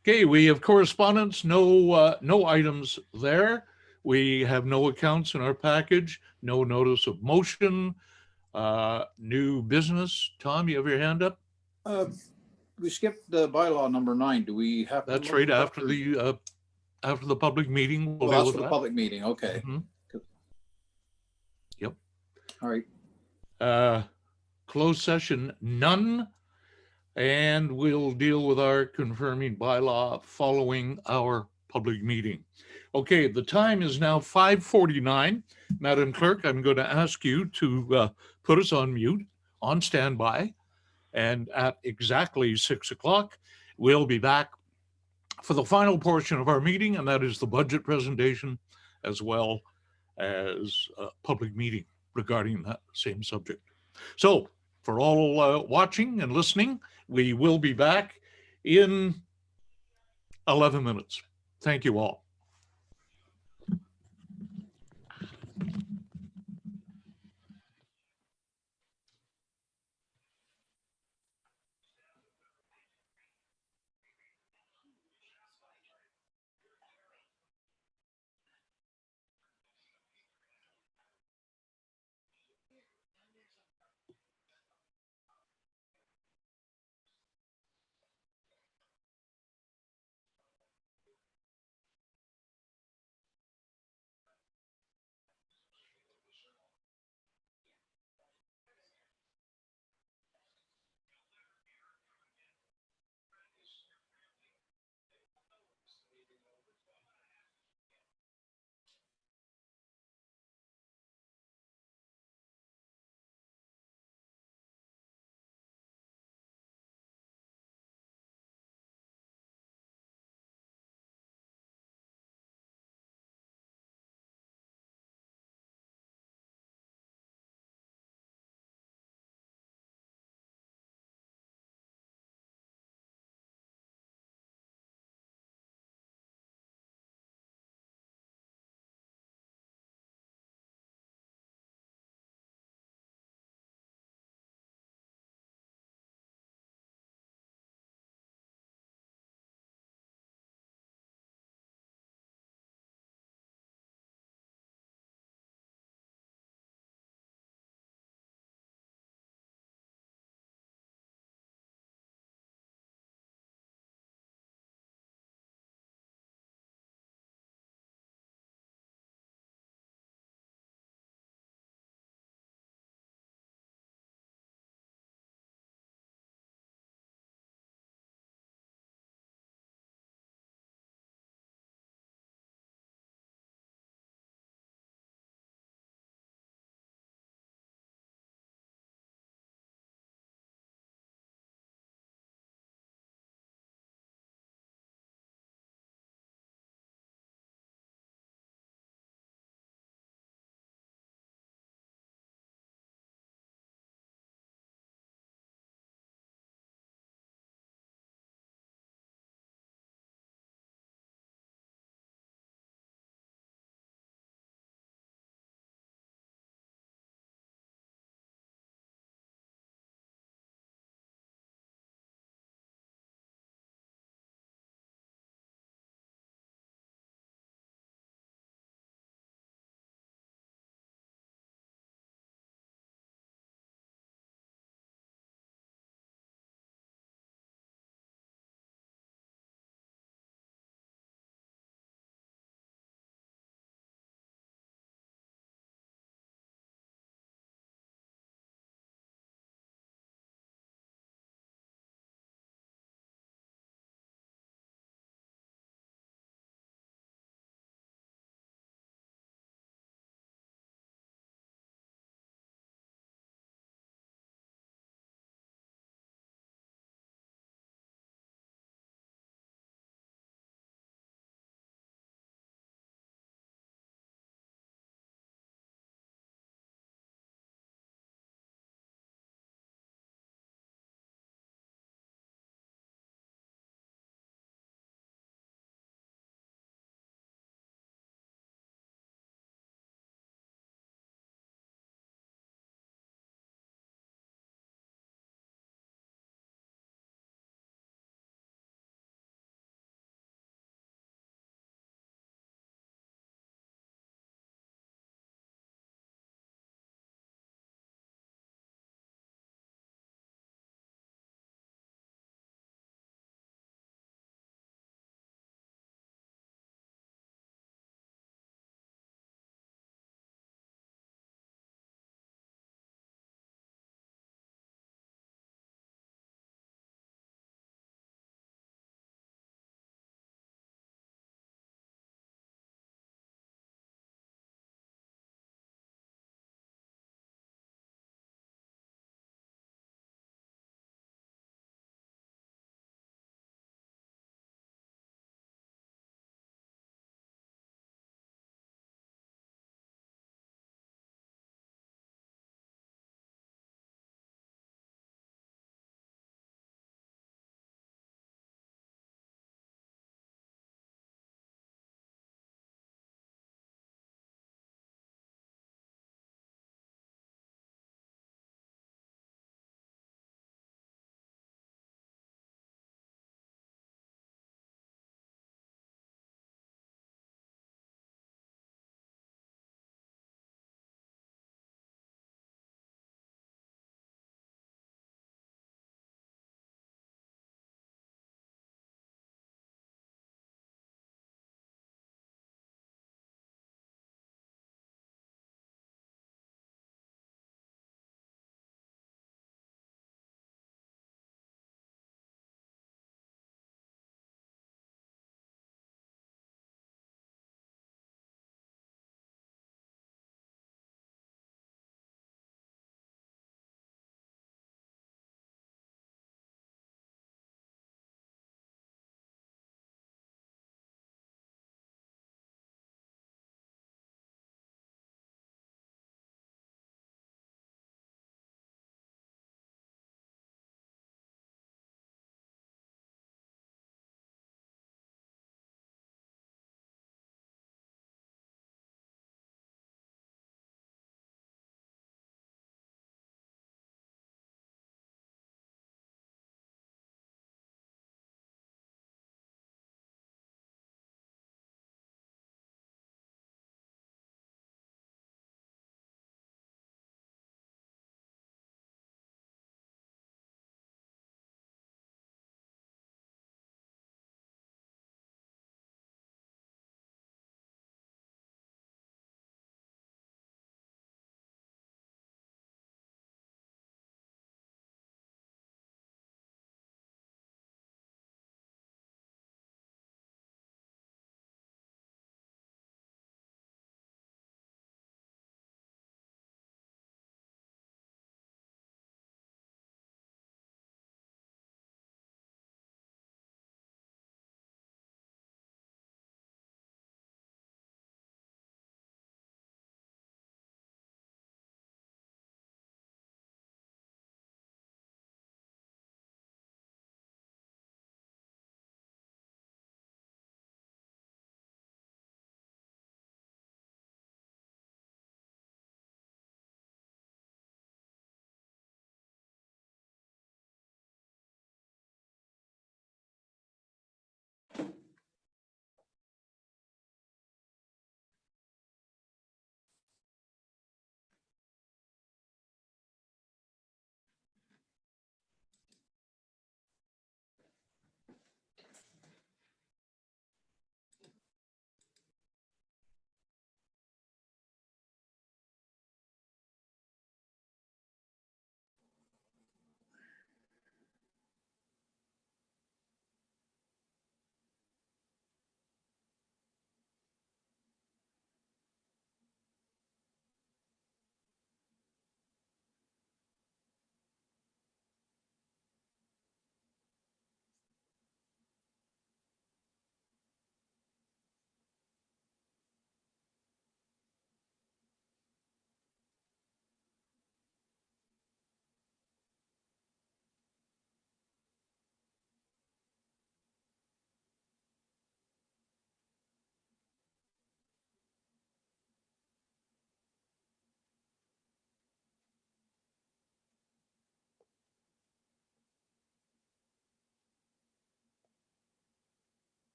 Okay, we have correspondence, no items there. We have no accounts in our package, no notice of motion, new business. Tom, you have your hand up? We skipped the bylaw number 9. Do we have? That's right, after the public meeting. Well, that's for the public meeting. Okay. Mhm. Yep. All right. Closed session, none. And we'll deal with our confirming bylaw following our public meeting. Okay, the time is now 5:49. Madam Clerk, I'm going to ask you to put us on mute, on standby, and at exactly 6 o'clock, we'll be back for the final portion of our meeting, and that is the budget presentation, as well as a public meeting regarding that same subject. So for all watching and listening, we will be back in 11 minutes. Thank you all.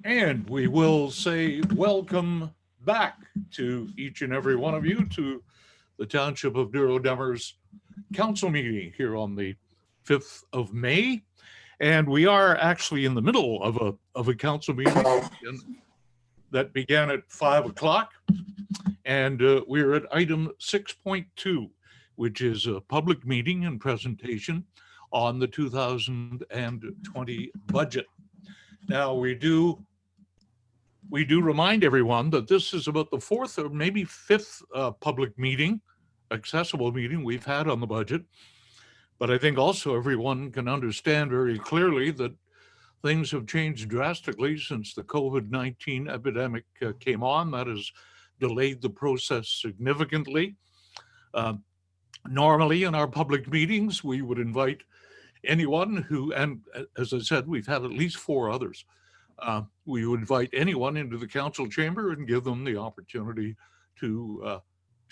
And we will say welcome back to each and every one of you to the Township of Douro-Dummer's council meeting here on the 5th of May. And we are actually in the middle of a council meeting that began at 5 o'clock. And we're at item 6.2, which is a public meeting and presentation on the 2020 budget. Now, we do remind everyone that this is about the 4th or maybe 5th public meeting, accessible meeting we've had on the budget. But I think also everyone can understand very clearly that things have changed drastically since the COVID-19 epidemic came on. That has delayed the process significantly. Normally in our public meetings, we would invite anyone who, and as I said, we've had at least 4 others. We would invite anyone into the council chamber and give them the opportunity to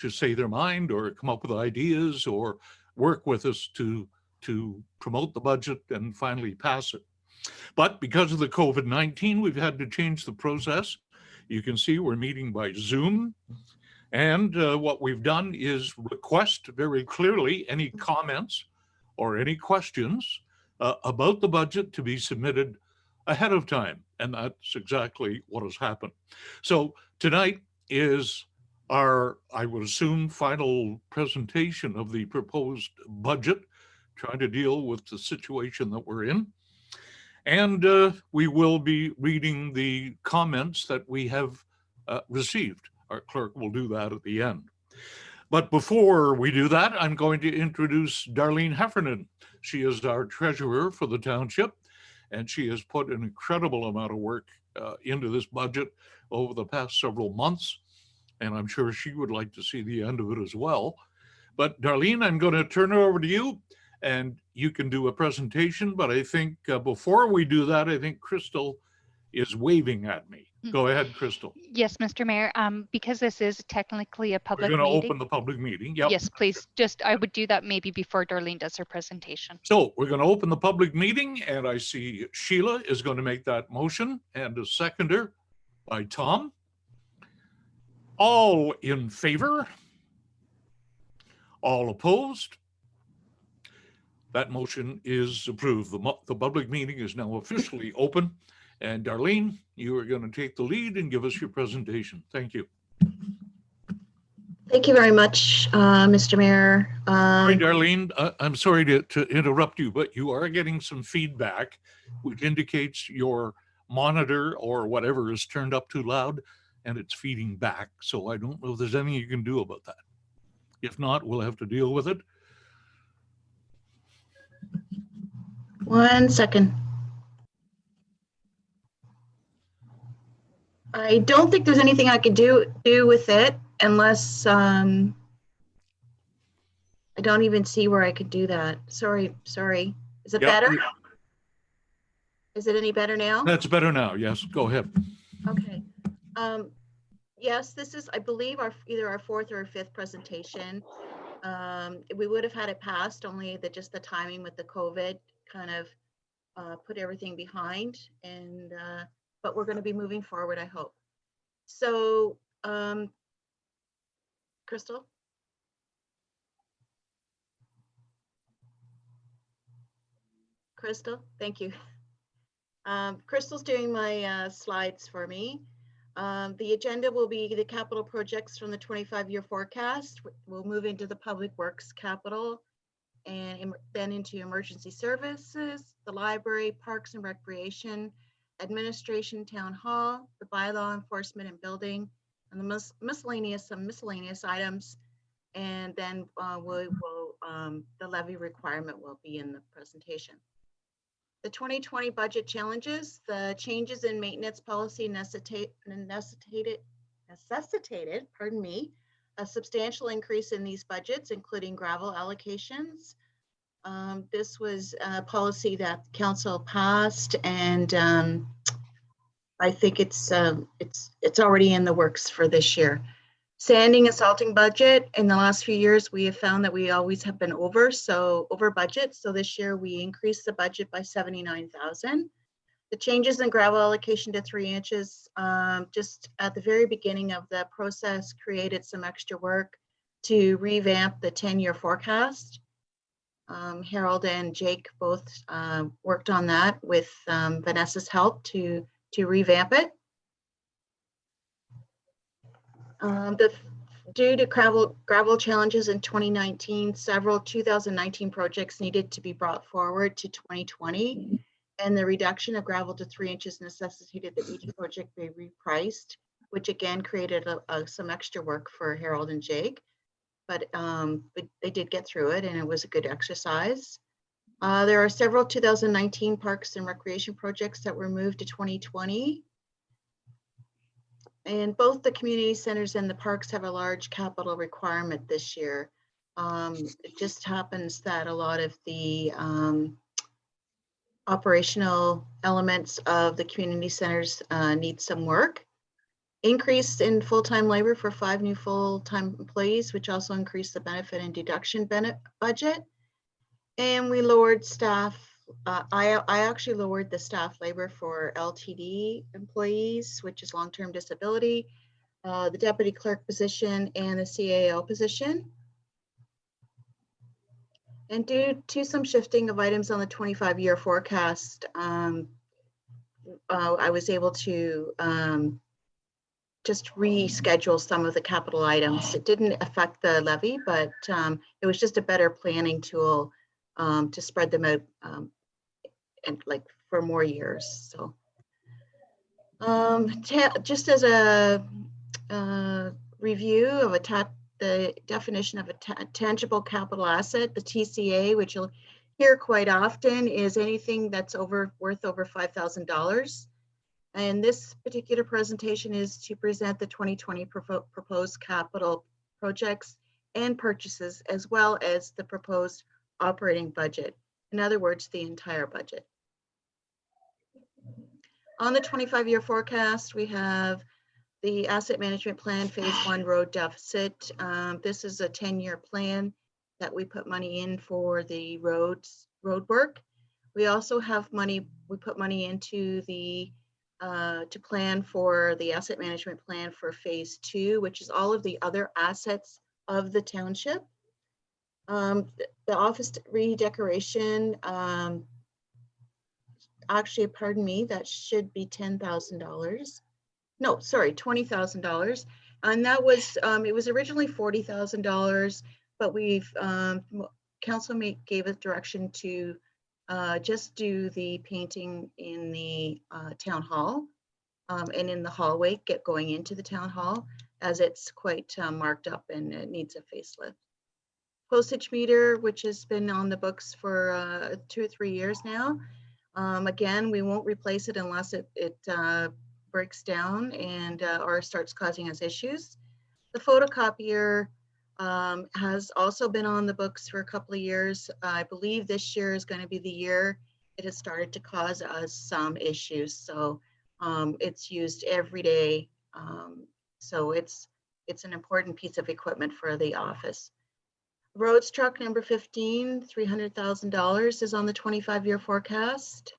say their mind or come up with ideas or work with us to promote the budget and finally pass it. But because of the COVID-19, we've had to change the process. You can see we're meeting by Zoom. And what we've done is request very clearly any comments or any questions about the budget to be submitted ahead of time. And that's exactly what has happened. So tonight is our, I would assume, final presentation of the proposed budget, trying to deal with the situation that we're in. And we will be reading the comments that we have received. Our clerk will do that at the end. But before we do that, I'm going to introduce Darlene Heffernan. She is our treasurer for the township, and she has put an incredible amount of work into this budget over the past several months. And I'm sure she would like to see the end of it as well. But Darlene, I'm going to turn it over to you, and you can do a presentation. But I think before we do that, I think Crystal is waving at me. Go ahead, Crystal. Yes, Mr. Mayor, because this is technically a public We're going to meeting. open the public meeting. Yep. Yes, please. I would do that maybe before Darlene does her presentation. So we're going to open the public meeting, and I see Sheila is going to make that motion, and a seconder by Tom. All in favor? All opposed? That motion is approved. The public meeting is now officially open. And Darlene, you are going to take the lead and give us your presentation. Thank you. Thank you very much, Mr. Mayor. Sorry, Darlene, I'm sorry to interrupt you, but you are getting some feedback, which indicates your monitor or whatever is turned up too loud, and it's feeding back. So I don't know if there's anything you can do about that. If not, we'll have to deal with it. 1 second. I don't think there's anything I could do with it unless I don't even see where I could do that. Sorry. Is it better? Is it any better now? That's better now. Yes, go ahead. Okay. Yes, this is, I believe, either our 4th or 5th presentation. We would have had it passed, only that just the timing with the COVID kind of put everything behind, and but we're going to be moving forward, I hope. So, Crystal? Crystal, thank you. Crystal's doing my slides for me. The agenda will be the capital projects from the 25-year forecast. We'll move into the public works capital, and then into emergency services, the library, parks and recreation, administration, town hall, the bylaw, enforcement and building, and the miscellaneous items. And then the levy requirement will be in the presentation. The 2020 budget challenges, the changes in maintenance policy necessitated, pardon me, a substantial increase in these budgets, including gravel allocations. This was a policy that council passed, and I think it's already in the works for this year. Sanding and salting budget, in the last few years, we have found that we always have been over budget. So this year we increased the budget by 79,000. The changes in gravel allocation to 3 inches, just at the very beginning of the process, created some extra work to revamp the 10-year forecast. Harold and Jake both worked on that with Vanessa's help to revamp it. Due to gravel challenges in 2019, several 2019 projects needed to be brought forward to 2020, and the reduction of gravel to 3 inches necessitated that each project be repriced, which again created some extra work for Harold and Jake. But they did get through it, and it was a good exercise. There are several 2019 parks and recreation projects that were moved to 2020. And both the community centers and the parks have a large capital requirement this year. It just happens that a lot of the operational elements of the community centers need some work. Increase in full-time labor for 5 new full-time employees, which also increased the benefit and deduction budget. And we lowered staff. I actually lowered the staff labor for LTD employees, which is long-term disability, the deputy clerk position, and the CAO position. And due to some shifting of items on the 25-year forecast, I was able to just reschedule some of the capital items. It didn't affect the levy, but it was just a better planning tool to spread them out and like for more years. So just as a review of the definition of a tangible capital asset, the TCA, which you'll hear quite often, is anything that's worth over $5,000. And this particular presentation is to present the 2020 proposed capital projects and purchases, as well as the proposed operating budget. In other words, the entire budget. On the 25-year forecast, we have the asset management plan, phase 1 road deficit. This is a 10-year plan that we put money in for the road work. We also have money, we put money into the to plan for the asset management plan for phase 2, which is all of the other assets of the township. The office redecoration, actually, pardon me, that should be $10,000. No, sorry, $20,000. And that was, it was originally $40,000, but we've, council gave us direction to just do the painting in the town hall and in the hallway, get going into the town hall, as it's quite marked up and it needs a facelift. Postage meter, which has been on the books for 2 or 3 years now. Again, we won't replace it unless it breaks down and or starts causing us issues. The photocopier has also been on the books for a couple of years. I believe this year is going to be the year it has started to cause us some issues. So it's used every day. So it's an important piece of equipment for the office. Roads truck number 15, $300,000 is on the 25-year forecast.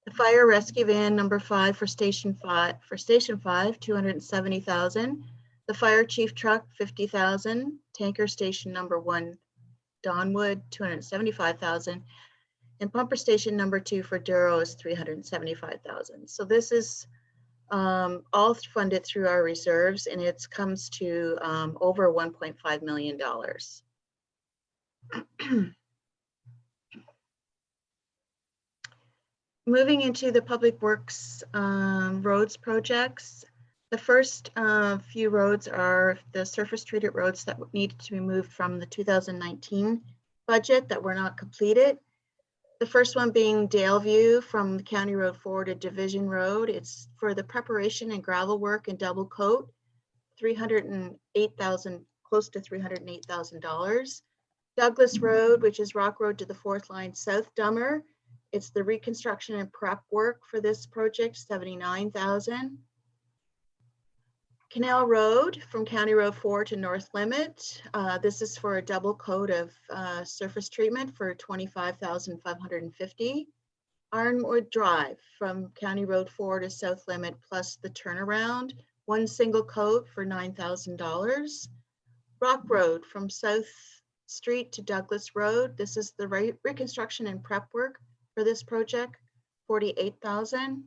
The fire rescue van number 5 for Station 5, $270,000. The fire chief truck, $50,000. Tanker station number 1, Donwood, $275,000. And pumper station number 2 for Douro is $375,000. So this is all funded through our reserves, and it comes to over $1.5 million. Moving into the public works roads projects, the first few roads are the surface treated roads that needed to be moved from the 2019 budget that were not completed. The first one being Daleview from the County Road 4 to Division Road. It's for the preparation and gravel work and double coat, $308,000, close to $308,000. Douglas Road, which is Rock Road to the 4th line, South Dummer. It's the reconstruction and prep work for this project, $79,000. Canal Road from County Road 4 to North Limit. This is for a double coat of surface treatment for $25,550. Ironwood Drive from County Road 4 to South Limit plus the turnaround, one single coat for $9,000. Rock Road from South Street to Douglas Road. This is the reconstruction and prep work for this project, $48,000.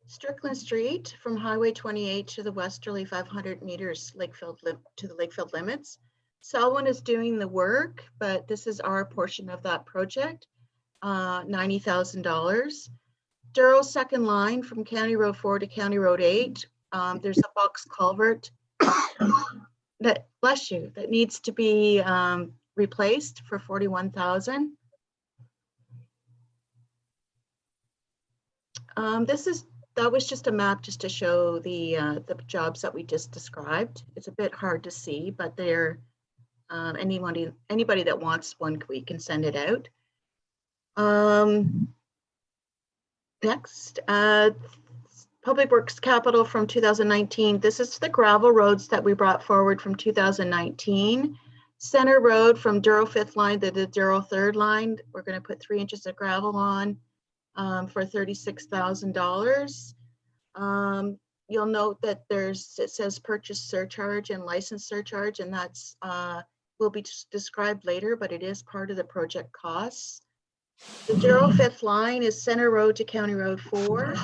Strickland Street from Highway 28 to the westerly 500 meters to the Lakefield limits. Selwyn is doing the work, but this is our portion of that project, $90,000. Douro second line from County Road 4 to County Road 8. There's a box culvert that, bless you, that needs to be replaced for $41,000. That was just a map just to show the jobs that we just described. It's a bit hard to see, but they're anybody that wants one, we can send it out. Next, Public Works Capital from 2019. This is the gravel roads that we brought forward from 2019. Center Road from Douro 5th line to the Douro 3rd line. We're going to put 3 inches of gravel on for $36,000. You'll note that it says purchase surcharge and license surcharge, and that's will be described later, but it is part of the project costs. The Douro 5th line is Center Road to County Road 4.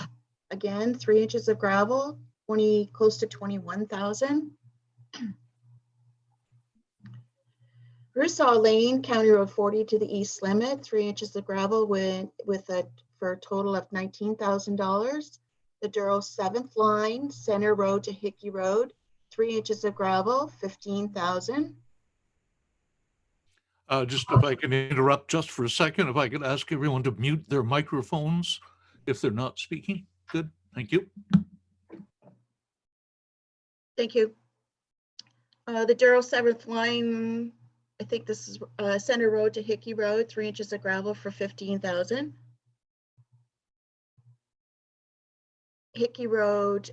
Again, 3 inches of gravel, close to $21,000. Rusaw Lane, County Road 40 to the east limit, 3 inches of gravel for a total of $19,000. The Douro 7th line, Center Road to Hickey Road, 3 inches of gravel, $15,000. Just if I can interrupt just for a second, if I could ask everyone to mute their microphones if they're not speaking. Good, thank you. Thank you. The Douro 7th line, I think this is Center Road to Hickey Road, 3 inches of gravel for $15,000. Hickey Road,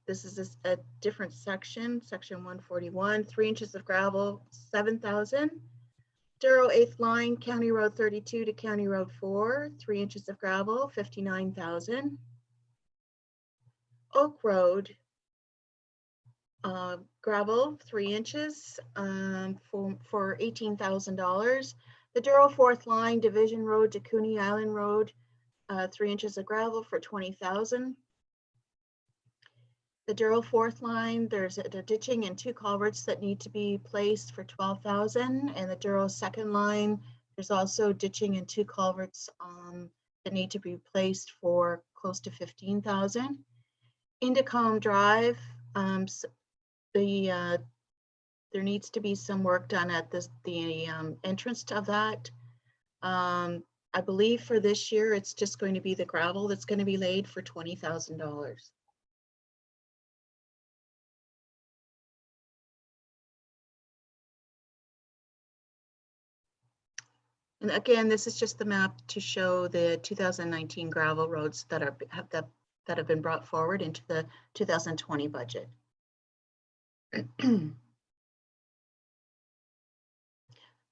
this is a different section, section 141, 3 inches of gravel, $7,000. Douro 8th line, County Road 32 to County Road 4, 3 inches of gravel, $59,000. Oak Road, gravel, 3 inches for $18,000. The Douro 4th line, Division Road to Cooney Island Road, 3 inches of gravel for $20,000. The Douro 4th line, there's a ditching and 2 culverts that need to be placed for $12,000. And the Douro 2nd line, there's also ditching and 2 culverts that need to be placed for close to $15,000. Indicom Drive, there needs to be some work done at the entrance of that. I believe for this year, it's just going to be the gravel that's going to be laid for $20,000. And again, this is just the map to show the 2019 gravel roads that have been brought forward into the 2020 budget.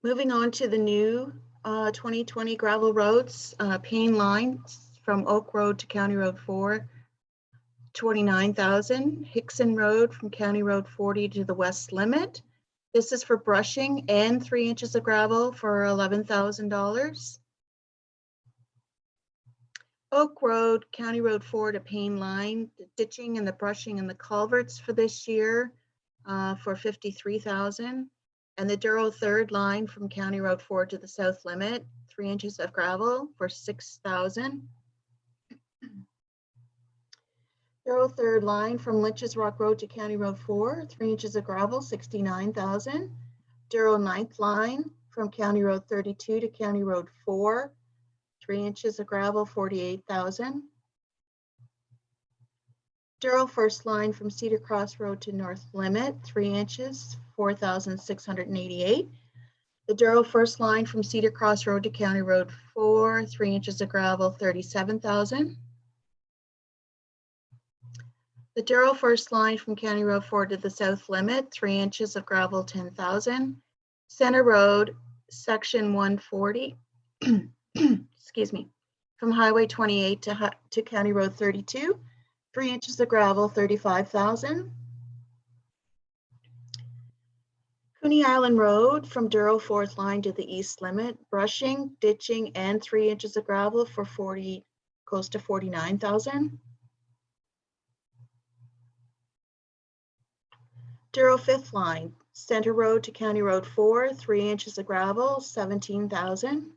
Moving on to the new 2020 gravel roads, Payne line from Oak Road to County Road 4, $29,000. Hickson Road from County Road 40 to the west limit. This is for brushing and 3 inches of gravel for $11,000. Oak Road, County Road 4 to Payne line, the ditching and the brushing and the culverts for this year for $53,000. And the Douro 3rd line from County Road 4 to the south limit, 3 inches of gravel for $6,000. Douro 3rd line from Lynch's Rock Road to County Road 4, 3 inches of gravel, $69,000. Douro 9th line from County Road 32 to County Road 4, 3 inches of gravel, $48,000. Douro 1st line from Cedar Cross Road to North Limit, 3 inches, $4,688. The Douro 1st line from Cedar Cross Road to County Road 4, 3 inches of gravel, $37,000. The Douro first line from County Road 4 to the south limit, 3 inches of gravel, 10,000. Center Road, section 140, excuse me, from Highway 28 to County Road 32, 3 inches of gravel, 35,000. Cooney Island Road from Douro fourth line to the east limit, brushing, ditching, and 3 inches of gravel for close to 49,000. Douro fifth line, Center Road to County Road 4, 3 inches of gravel, 17,000.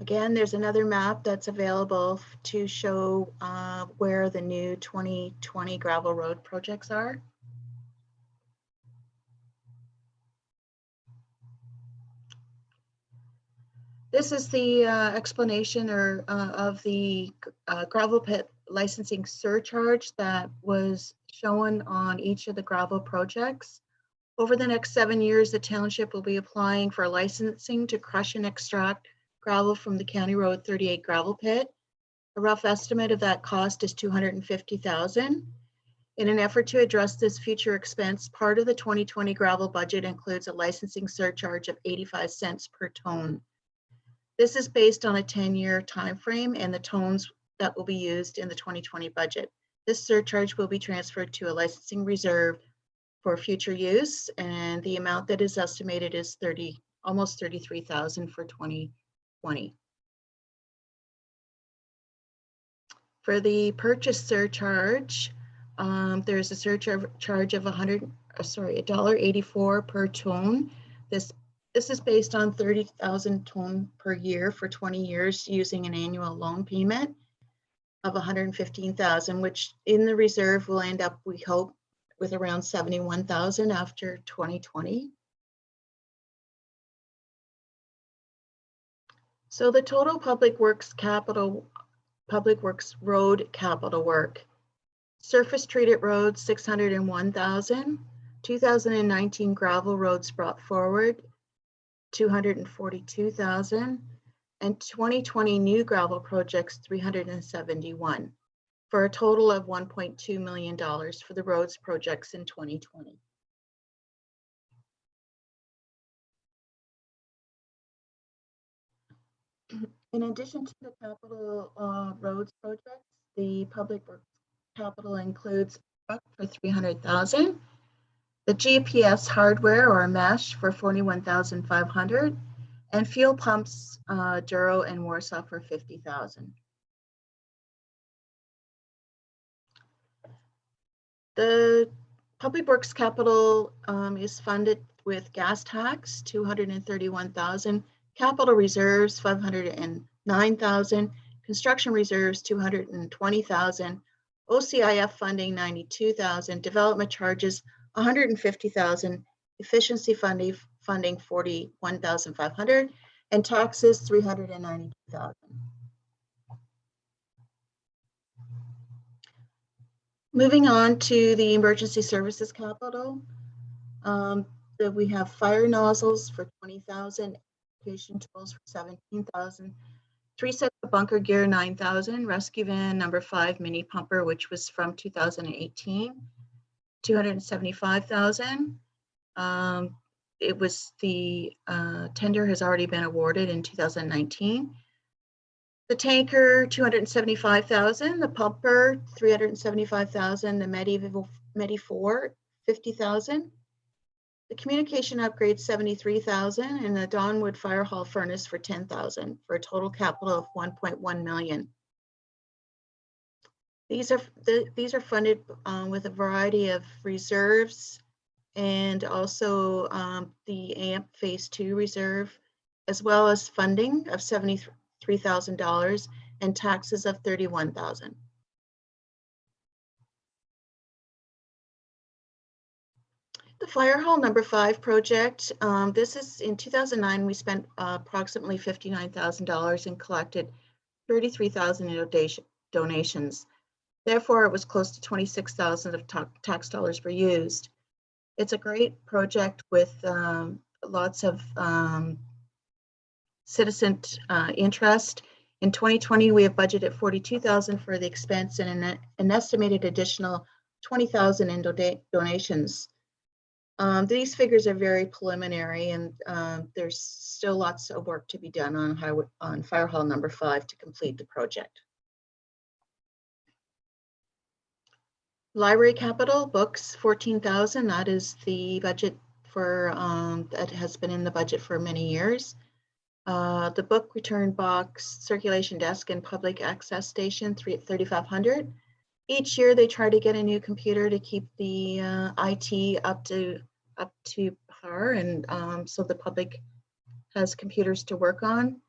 Again, there's another map that's available to show where the new 2020 gravel road projects are. This is the explanation of the gravel pit licensing surcharge that was shown on each of the gravel projects. Over the next 7 years, the township will be applying for licensing to crush and extract gravel from the County Road 38 gravel pit. A rough estimate of that cost is $250,000. In an effort to address this future expense, part of the 2020 gravel budget includes a licensing surcharge of 85 cents per ton. This is based on a 10-year timeframe and the tons that will be used in the 2020 budget. This surcharge will be transferred to a licensing reserve for future use, and the amount that is estimated is almost 33,000 for 2020. For the purchase surcharge, there's a surcharge of $1.84 per ton. This is based on 30,000 ton per year for 20 years using an annual loan payment of $115,000, which in the reserve will end up, we hope, with around $71,000 after 2020. So the total public works road capital work: surface treated roads, $601,000, 2019 gravel roads brought forward, $242,000, and 2020 new gravel projects, $371,000, for a total of $1.2 million for the roads projects in 2020. In addition to the capital roads projects, the public works capital includes a truck for $300,000, the GPS hardware or mesh for $41,500, and fuel pumps, Douro and Warsaw, for $50,000. The public works capital is funded with gas tax, $231,000, capital reserves, $509,000, construction reserves, $220,000, OCIF funding, $92,000, development charges, $150,000, efficiency funding $41,500, and taxes $392,000. Moving on to the emergency services capital, we have fire nozzles for $20,000, application tools for $17,000, 3 sets of bunker gear, $9,000, rescue van number 5 mini pumper, which was from 2018, $275,000. It was the tender has already been awarded in 2019. The tanker, $275,000. The pumper, $375,000. The Medi 4, $50,000. The communication upgrade, $73,000, and the Donwood Fire Hall furnace for $10,000, for a total capital of $1.1 million. These are funded with a variety of reserves, and also the AMP Phase 2 reserve, as well as funding of $73,000 and taxes of $31,000. The Fire Hall number 5 project, this is in 2009, we spent approximately $59,000 and collected $33,000 in donations. Therefore, it was close to $26,000 of tax dollars were used. It's a great project with lots of citizen interest. In 2020, we have budgeted 42,000 for the expense and an estimated additional 20,000 in donations. These figures are very preliminary, and there's still lots of work to be done on Fire Hall number 5 to complete the project. Library capital books 14,000. That is the budget for that has been in the budget for many years. The book return box, circulation desk, and public access station 3,500. Each year they try to get a new computer to keep the IT up to par, and so the public has computers to work on.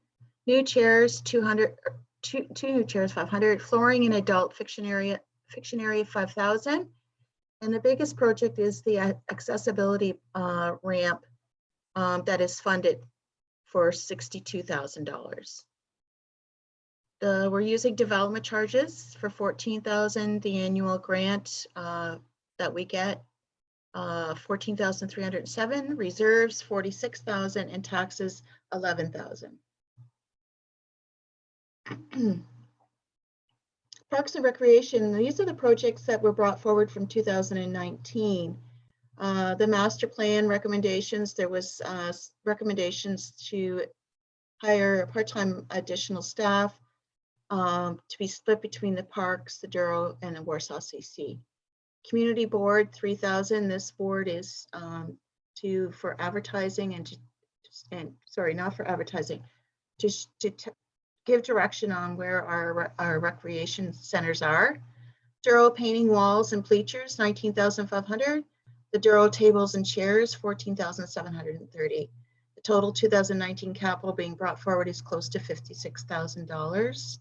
New chairs 200, two new chairs 500. Flooring in adult fiction area 5,000. And the biggest project is the accessibility ramp that is funded for $62,000. We're using development charges for $14,000. The annual grant that we get, $14,307. Reserves $46,000, and taxes $11,000. Parks and Recreation, these are the projects that were brought forward from 2019. The master plan recommendations, there was recommendations to hire part-time additional staff to be split between the parks, the Douro, and the Warsaw CC. Community board 3,000. This board is for advertising and sorry, not for advertising, to give direction on where our recreation centers are. Douro painting walls and bleachers 19,500. The Douro tables and chairs 14,730. The total 2019 capital being brought forward is close to $56,000.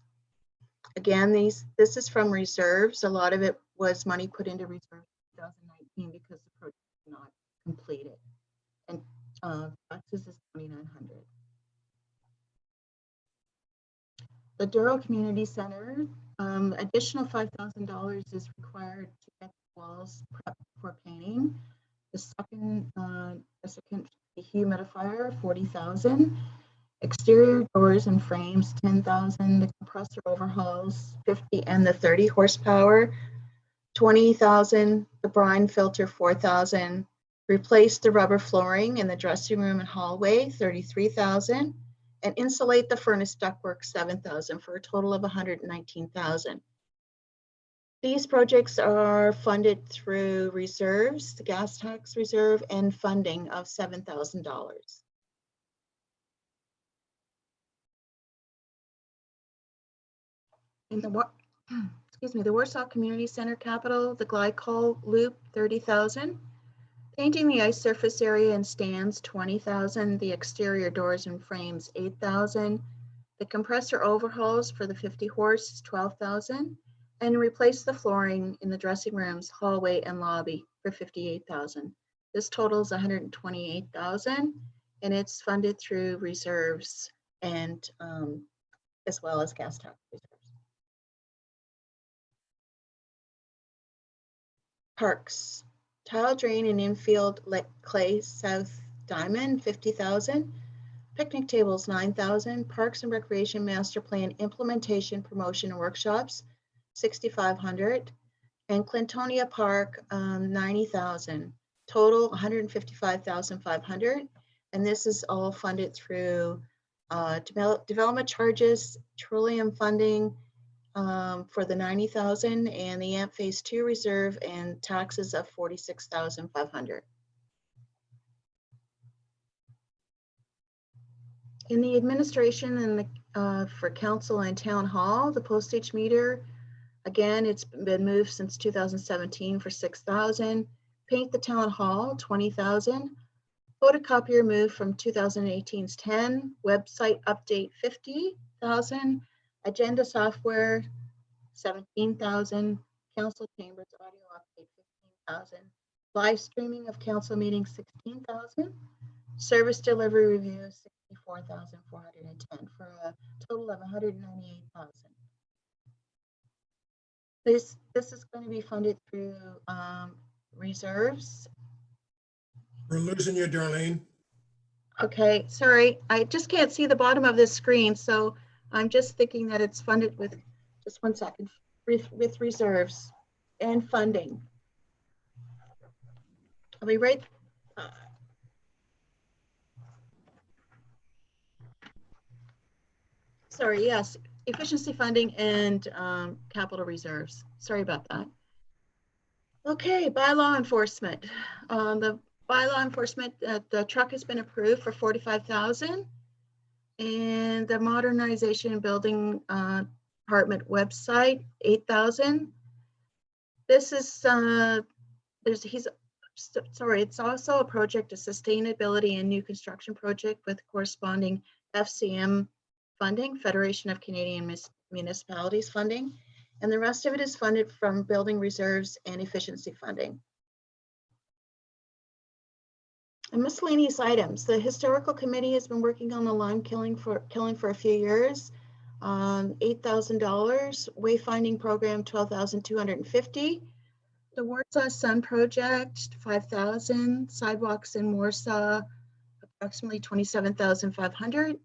Again, this is from reserves. A lot of it was money put into reserves in 2019 because the project was not completed. And taxes is $2,900. The Douro Community Center, additional $5,000 is required to get the walls prepped for painting. The second dehumidifier, $40,000. Exterior doors and frames, $10,000. The compressor overhauls, $50,000, and the 30 horsepower, $20,000. The brine filter, $4,000. Replace the rubber flooring in the dressing room and hallway, $33,000. And insulate the furnace ductwork, $7,000, for a total of $119,000. These projects are funded through reserves, the gas tax reserve, and funding of $7,000. In the the Warsaw Community Center capital, the glycol loop, $30,000. Painting the ice surface area and stands, $20,000. The exterior doors and frames, $8,000. The compressor overhauls for the 50 horse, $12,000. And replace the flooring in the dressing rooms, hallway, and lobby for $58,000. This totals $128,000, and it's funded through reserves and as well as gas tax reserves. Parks. Tile drain and infield clay South Diamond, $50,000. Picnic tables, $9,000. Parks and Recreation Master Plan implementation, promotion, and workshops, $6,500. And Clintonia Park, $90,000. Total $155,500. And this is all funded through development charges, Trillium funding, for the $90,000, and the AMP Phase 2 reserve, and taxes of $46,500. In the administration and the for council and town hall, the postage meter, again, it's been moved since 2017 for $6,000. Paint the town hall, $20,000. Photocopier moved from 2018's 10. Website update, $50,000. Agenda software, $17,000. Council chambers audio update, $15,000. Live streaming of council meetings, $16,000. Service delivery review, $64,410, for a total of $198,000. This is going to be funded through reserves. We're losing you, Darlene. Okay, sorry, I just can't see the bottom of this screen, so I'm just thinking that it's funded with, just one second, with reserves and funding. I'll be right. Sorry, yes, efficiency funding and capital reserves. Sorry about that. Okay, bylaw enforcement. The bylaw enforcement, the truck has been approved for 45,000, and the modernization building department website, 8,000. This is sorry, it's also a project, a sustainability and new construction project with corresponding FCM funding, Federation of Canadian Municipalities funding, and the rest of it is funded from building reserves and efficiency funding. And miscellaneous items. The historical committee has been working on the lime killing for a few years. $8,000. Wayfinding program, 12,250. The Warsaw Sun project, 5,000. Sidewalks in Warsaw, approximately 27,500.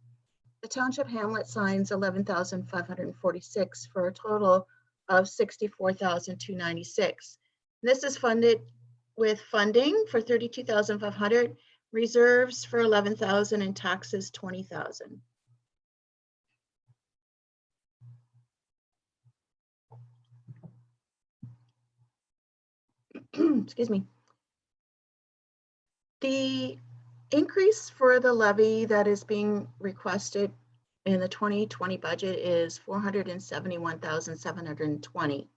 The township hamlet signs, 11,546 for a total of 64,296. This is funded with funding for 32,500, reserves for 11,000, and taxes 20,000. Excuse me. The increase for the levy that is being requested in the 2020 budget is 471,720.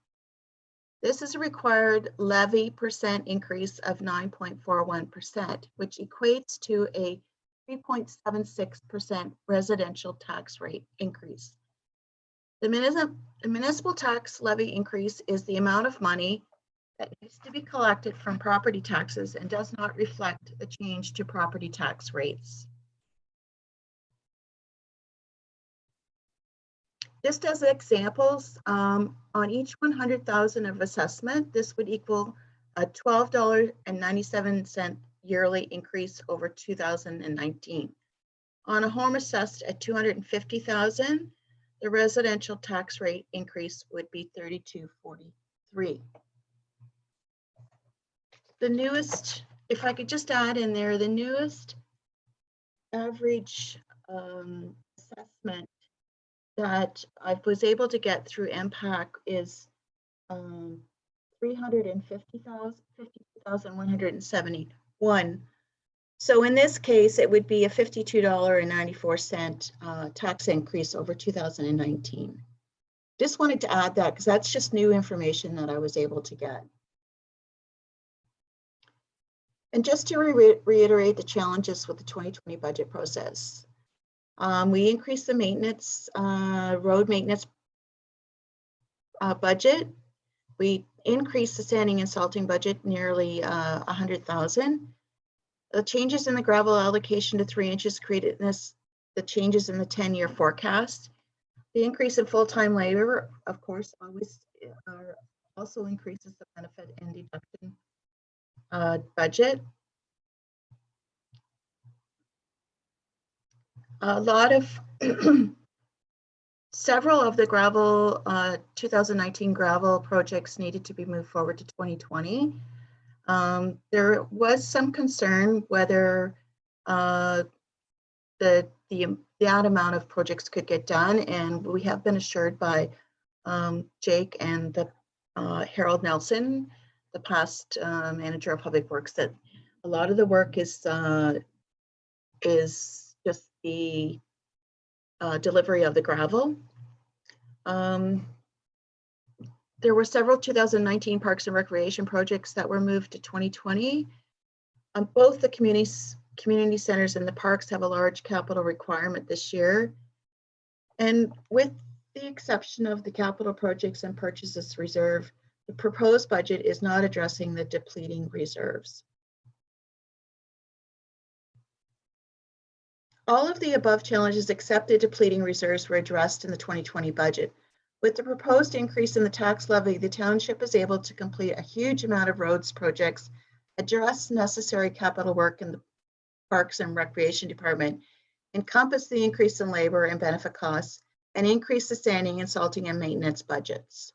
This is a required levy percent increase of 9.41%, which equates to a 3.76% residential tax rate increase. The municipal tax levy increase is the amount of money that needs to be collected from property taxes and does not reflect a change to property tax rates. Just as examples, on each 100,000 of assessment, this would equal a $12.97 yearly increase over 2019. On a home assessed at 250,000, the residential tax rate increase would be 32.43. The newest, if I could just add in there, the newest average assessment that I was able to get through MPAC is 350,171. So in this case, it would be a $52.94 tax increase over 2019. Just wanted to add that because that's just new information that I was able to get. And just to reiterate the challenges with the 2020 budget process. We increased the maintenance, road maintenance budget. We increased the sanding and salting budget nearly 100,000. The changes in the gravel allocation to 3 inches created the changes in the 10-year forecast. The increase in full-time labor, of course, always also increases the benefit and deduction budget. A lot of several of the gravel 2019 gravel projects needed to be moved forward to 2020. There was some concern whether that amount of projects could get done, and we have been assured by Jake and the Harold Nelson, the past manager of Public Works, that a lot of the work is just the delivery of the gravel. There were several 2019 Parks and Recreation projects that were moved to 2020. Both the community centers and the parks have a large capital requirement this year. And with the exception of the capital projects and purchases reserve, the proposed budget is not addressing the depleting reserves. All of the above challenges except the depleting reserves were addressed in the 2020 budget. With the proposed increase in the tax levy, the township is able to complete a huge amount of roads projects, address necessary capital work in the Parks and Recreation Department, encompass the increase in labor and benefit costs, and increase the sanding and salting and maintenance budgets.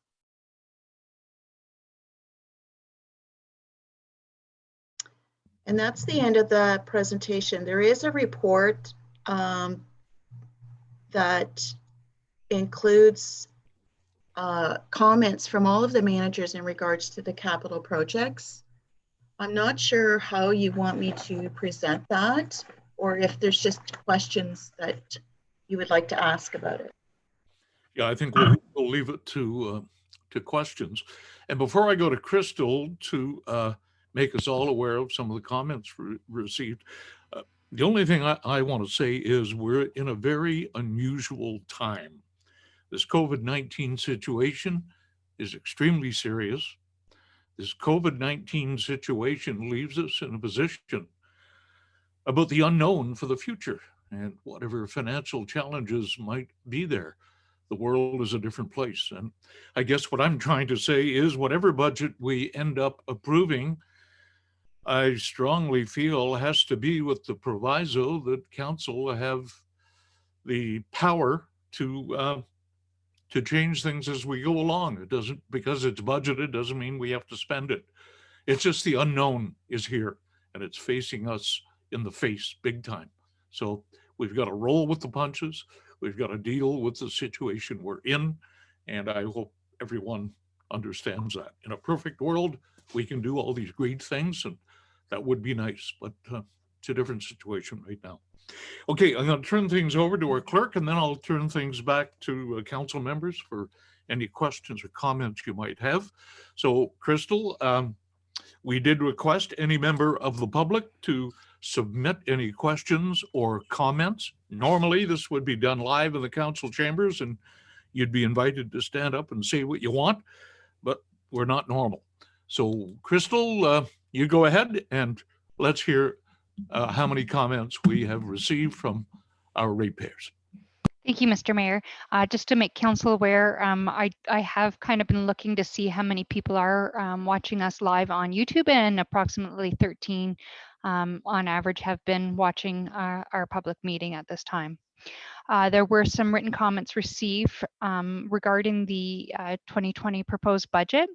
And that's the end of the presentation. There is a report that includes comments from all of the managers in regards to the capital projects. I'm not sure how you want me to present that, or if there's just questions that you would like to ask about it. Yeah, I think we'll leave it to questions. And before I go to Crystal to make us all aware of some of the comments received, the only thing I want to say is we're in a very unusual time. This COVID-19 situation is extremely serious. This COVID-19 situation leaves us in a position about the unknown for the future and whatever financial challenges might be there. The world is a different place. And I guess what I'm trying to say is whatever budget we end up approving, I strongly feel has to be with the proviso that council have the power to change things as we go along. It doesn't, because it's budgeted, doesn't mean we have to spend it. It's just the unknown is here and it's facing us in the face big time. So we've got to roll with the punches. We've got to deal with the situation we're in. And I hope everyone understands that. In a perfect world, we can do all these great things, and that would be nice, but it's a different situation right now. Okay, I'm going to turn things over to our clerk, and then I'll turn things back to council members for any questions or comments you might have. So, Crystal, we did request any member of the public to submit any questions or comments. Normally, this would be done live in the council chambers, and you'd be invited to stand up and say what you want, but we're not normal. So, Crystal, you go ahead and let's hear how many comments we have received from our ratepayers. Thank you, Mr. Mayor. Just to make council aware, I have kind of been looking to see how many people are watching us live on YouTube, and approximately 13 on average have been watching our public meeting at this time. There were some written comments received regarding the 2020 proposed budget.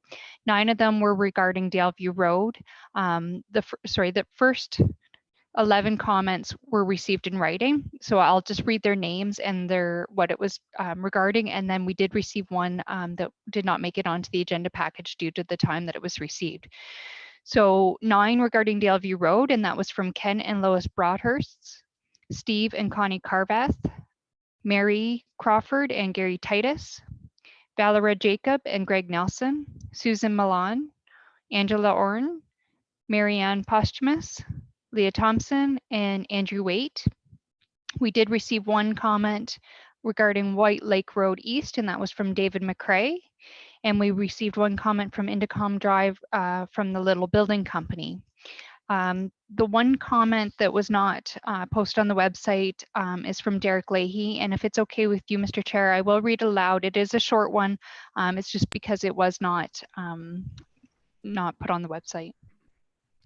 9 of them were regarding Daleview Road. The first 11 comments were received in writing. So I'll just read their names and what it was regarding. And then we did receive one that did not make it onto the agenda package due to the time that it was received. So 9 regarding Daleview Road, and that was from Ken and Lois Broadhurst, Steve and Connie Carvath, Mary Crawford and Gary Titus, Valera Jacob and Greg Nelson, Susan Milan, Angela Orn, Marianne Posthumus, Leah Thompson, and Andrew Waite. We did receive one comment regarding White Lake Road East, and that was from David McCrae. And we received one comment from Indicom Drive from the Little Building Company. The one comment that was not posted on the website is from Derek Leahy. And if it's okay with you, Mr. Chair, I will read aloud. It is a short one. It's just because it was not put on the website.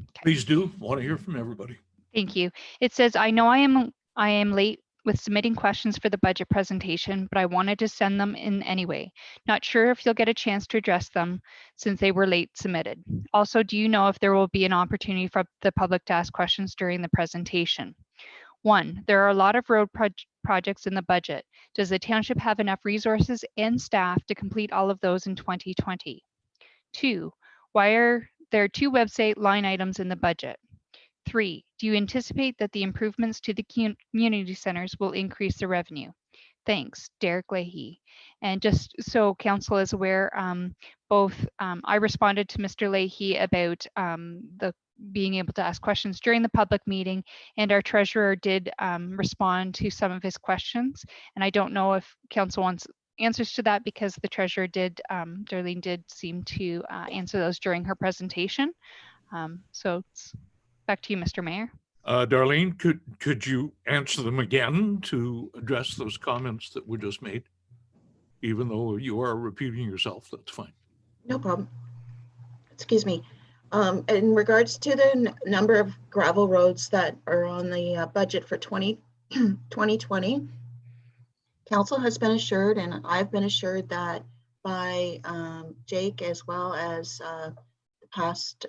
Okay. Please do. Want to hear from everybody. Thank you. It says, I know I am late with submitting questions for the budget presentation, but I wanted to send them in anyway. Not sure if you'll get a chance to address them since they were late submitted. Also, do you know if there will be an opportunity for the public to ask questions during the presentation? 1, there are a lot of road projects in the budget. Does the township have enough resources and staff to complete all of those in 2020? 2, why are there 2 website line items in the budget? 3, do you anticipate that the improvements to the community centers will increase the revenue? Thanks, Derek Leahy. And just so council is aware, I responded to Mr. Leahy about the being able to ask questions during the public meeting, and our treasurer did respond to some of his questions. And I don't know if council wants answers to that, because the treasurer did, Darlene did seem to answer those during her presentation. So it's back to you, Mr. Mayor. Darlene, could you answer them again to address those comments that were just made? Even though you are repeating yourself, that's fine. No problem. Excuse me. In regards to the number of gravel roads that are on the budget for 2020, council has been assured, and I've been assured that by Jake, as well as the past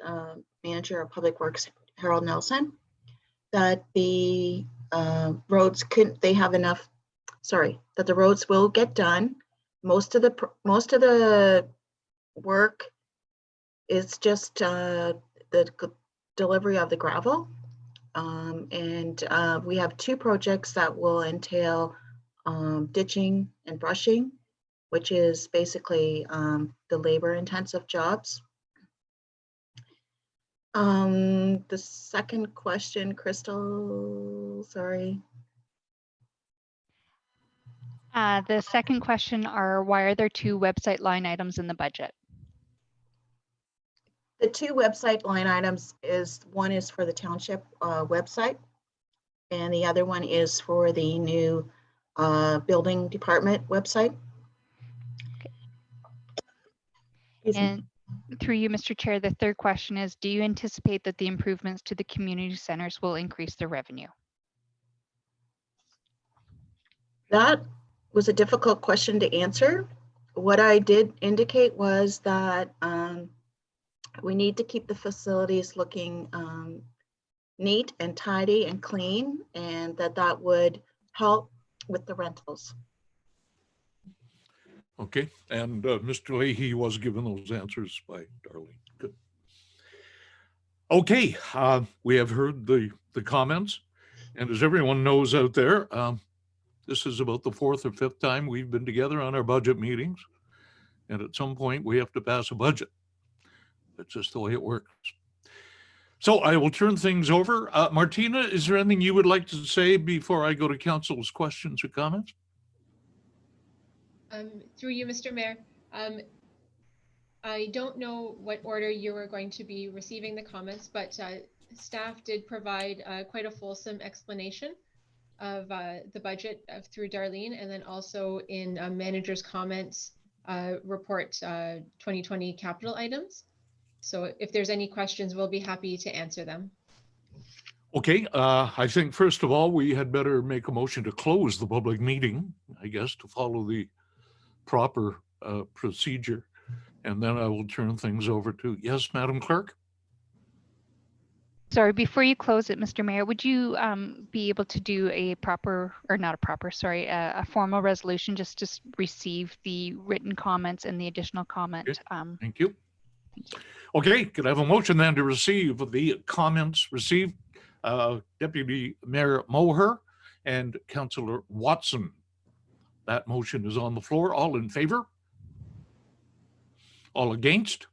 manager of Public Works, Harold Nelson, that the roads they have enough, that the roads will get done. Most of the work is just the delivery of the gravel. And we have 2 projects that will entail ditching and brushing, which is basically the labor intensive jobs. The second question, Crystal, sorry. The second question are, why are there 2 website line items in the budget? The 2 website line items one is for the township website, and the other one is for the new building department website. And through you, Mr. Chair, the third question is, do you anticipate that the improvements to the community centers will increase their revenue? That was a difficult question to answer. What I did indicate was that we need to keep the facilities looking neat and tidy and clean, and that would help with the rentals. Okay, and Mr. Leahy was given those answers by Darlene. Good. Okay, we have heard the comments, and as everyone knows out there, this is about the 4th or 5th time we've been together on our budget meetings, and at some point we have to pass a budget. That's just the way it works. So I will turn things over. Martina, is there anything you would like to say before I go to council's questions or comments? Through you, Mr. Mayor, I don't know what order you are going to be receiving the comments, but staff did provide quite a fulsome explanation of the budget through Darlene, and then also in manager's comments report 2020 capital items. So if there's any questions, we'll be happy to answer them. Okay, I think first of all, we had better make a motion to close the public meeting, I guess, to follow the proper procedure. And then I will turn things over to, yes, Madam Clerk? Sorry, before you close it, Mr. Mayor, would you be able to do a formal resolution just to receive the written comments and the additional comment? Okay. Thank you. Okay, could I have a motion then to receive the comments received? Deputy Mayor Moher and Councillor Watson. That motion is on the floor. All in favor? All against?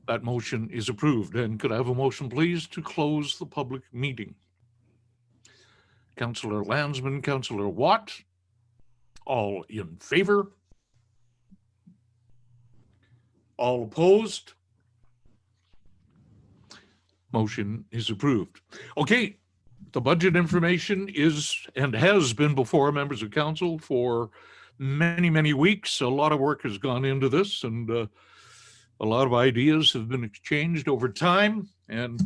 That motion is approved. And could I have a motion, please, to close the public meeting? Councillor Landsman, Councillor Watt, all in favor? All opposed? Motion is approved. Okay, the budget information is and has been before members of council for many, many weeks. A lot of work has gone into this, and a lot of ideas have been exchanged over time, and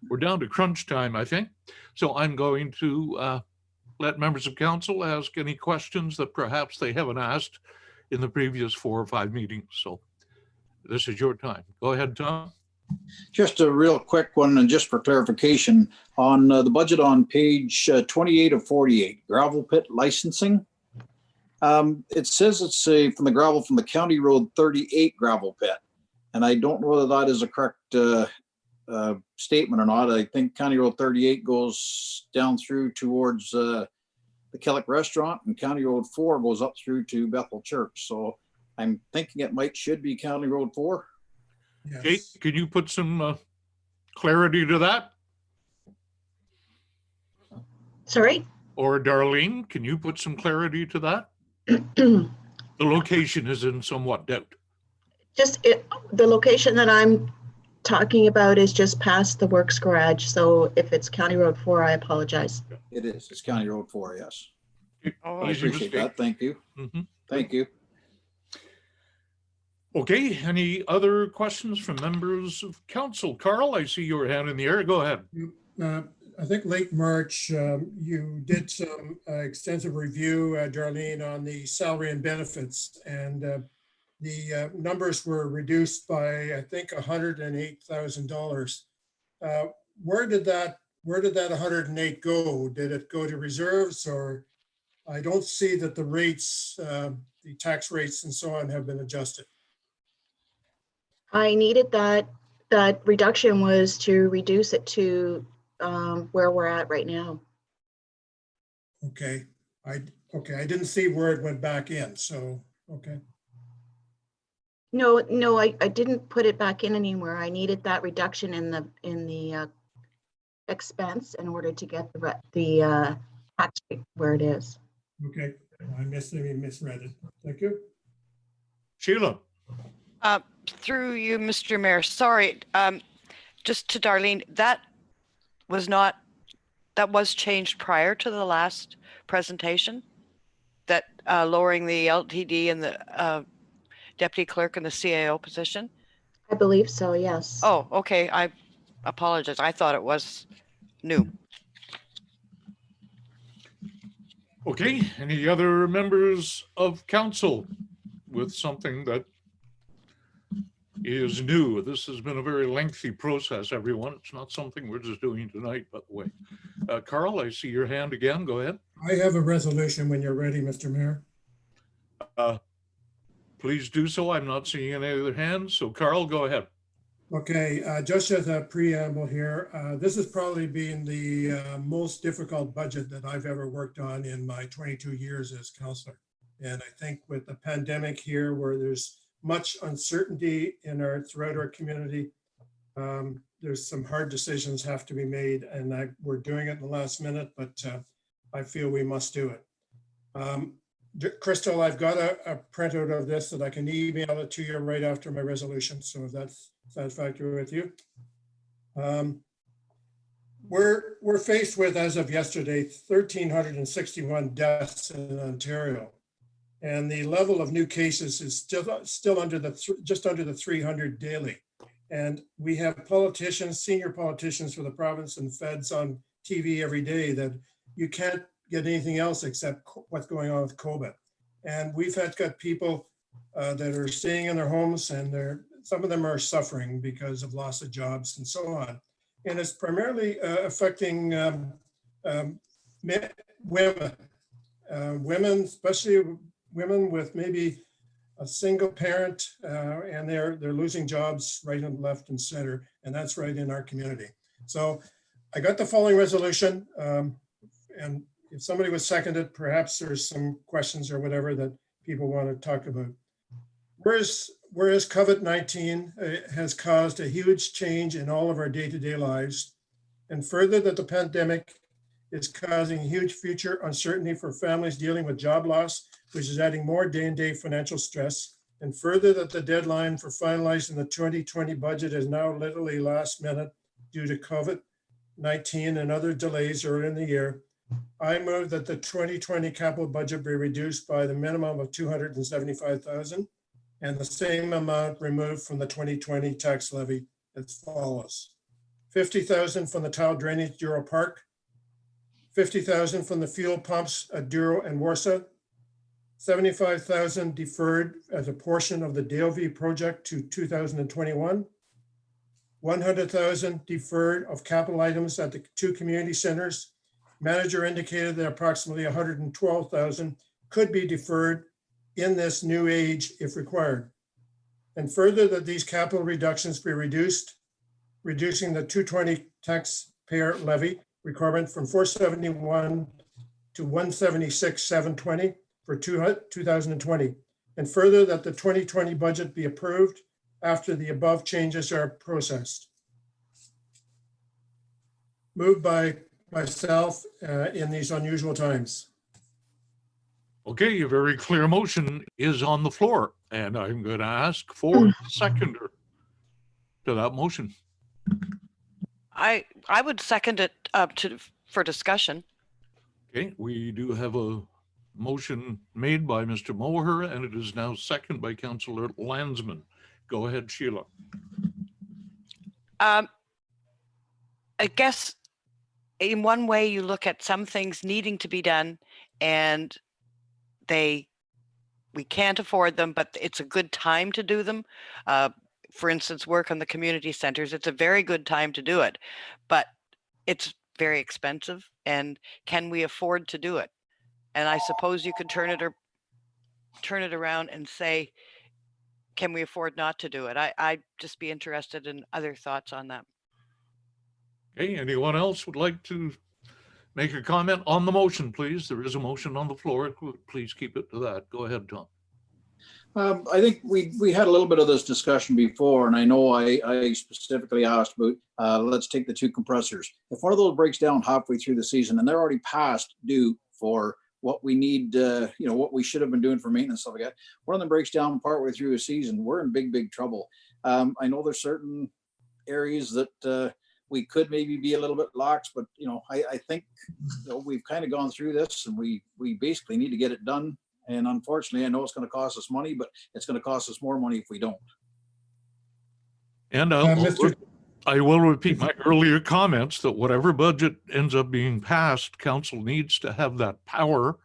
we're down to crunch time, I think. So I'm going to let members of council ask any questions that perhaps they haven't asked in the previous 4 or 5 meetings. So this is your time. Go ahead, Tom. Just a real quick one, and just for clarification, on the budget on page 28 of 48, gravel pit licensing. It says it's from the gravel from the County Road 38 gravel pit. And I don't know whether that is a correct statement or not. I think County Road 38 goes down through towards the Kellick Restaurant, and County Road 4 goes up through to Bethel Church. So I'm thinking it should be County Road 4. Yes. Kate, can you put some clarity to that? Sorry? Or Darlene, can you put some clarity to that? The location is in somewhat doubt. The location that I'm talking about is just past the Works Garage. So if it's County Road 4, I apologize. It is. It's County Road 4, yes. Oh, I appreciate that. Thank you. Thank you. Okay, any other questions from members of council? Carl, I see your hand in the air. Go ahead. I think late March, you did some extensive review, Darlene, on the salary and benefits, and the numbers were reduced by, I think, $108,000. Where did that 108 go? Did it go to reserves, or I don't see that the rates, the tax rates and so on have been adjusted. I needed that reduction was to reduce it to where we're at right now. Okay, I didn't see where it went back in, so, okay. No, I didn't put it back in anywhere. I needed that reduction in the expense in order to get the tax rate where it is. Okay, I misread it. Thank you. Sheila. Through you, Mr. Mayor, sorry, just to Darlene, that was changed prior to the last presentation, that lowering the LTD and the deputy clerk and the CAO position? I believe so, yes. Oh, okay, I apologize. I thought it was new. Okay, any other members of council with something that is new? This has been a very lengthy process, everyone. It's not something we're just doing tonight, by the way. Carl, I see your hand again. Go ahead. I have a resolution when you're ready, Mr. Mayor. Please do so. I'm not seeing any other hands. So Carl, go ahead. Okay, just as a preamble here, this has probably been the most difficult budget that I've ever worked on in my 22 years as councillor. And I think with the pandemic here, where there's much uncertainty throughout our community, there's some hard decisions have to be made, and we're doing it in the last minute, but I feel we must do it. Crystal, I've got a printout of this that I can email it to you right after my resolution, so if that's satisfactory with you. We're faced with, as of yesterday, 1,361 deaths in Ontario, and the level of new cases is still under just under the 300 daily. And we have politicians, senior politicians for the province and feds on TV every day that you can't get anything else except what's going on with COVID. And we've got people that are staying in their homes, and some of them are suffering because of loss of jobs and so on. And it's primarily affecting women, especially women with maybe a single parent, and they're losing jobs right and left and center, and that's right in our community. So I got the following resolution, and if somebody would second it, perhaps there's some questions or whatever that people want to talk about. Whereas COVID-19 has caused a huge change in all of our day-to-day lives, and further that the pandemic is causing huge future uncertainty for families dealing with job loss, which is adding more day-to-day financial stress, and further that the deadline for finalizing the 2020 budget is now literally last minute due to COVID-19 and other delays early in the year, I move that the 2020 capital budget be reduced by the minimum of $275,000 and the same amount removed from the 2020 tax levy as follows. $50,000 from the tile drainage Douro Park, $50,000 from the fuel pumps at Douro and Warsaw, $75,000 deferred as a portion of the Daleview project to 2021, $100,000 deferred of capital items at the two community centers. Manager indicated that approximately $112,000 could be deferred in this new age if required. And further that these capital reductions be reduced, reducing the 220 taxpayer levy requirement from 471 to 176,720 for 2020. And further that the 2020 budget be approved after the above changes are processed. Moved by myself in these unusual times. Okay, a very clear motion is on the floor, and I'm going to ask for a seconder to that motion. I would second it for discussion. Okay, we do have a motion made by Mr. Moher, and it is now seconded by Councillor Landsman. Go ahead, Sheila. I guess in one way you look at some things needing to be done and we can't afford them, but it's a good time to do them. For instance, work on the community centers, it's a very good time to do it, but it's very expensive. And can we afford to do it? And I suppose you could turn it around and say, can we afford not to do it? I'd just be interested in other thoughts on that. Okay, anyone else would like to make a comment on the motion, please? There is a motion on the floor. Please keep it to that. Go ahead, Tom. I think we had a little bit of this discussion before, and I know I specifically asked about, let's take the 2 compressors. If one of those breaks down halfway through the season and they're already past due for what we need, what we should have been doing for maintenance, stuff like that, one of them breaks down partway through a season, we're in big trouble. I know there's certain areas that we could maybe be a little bit lax, but I think we've kind of gone through this, and we basically need to get it done. And unfortunately, I know it's going to cost us money, but it's going to cost us more money if we don't. And I will repeat my earlier comments that whatever budget ends up being passed, council needs to have that power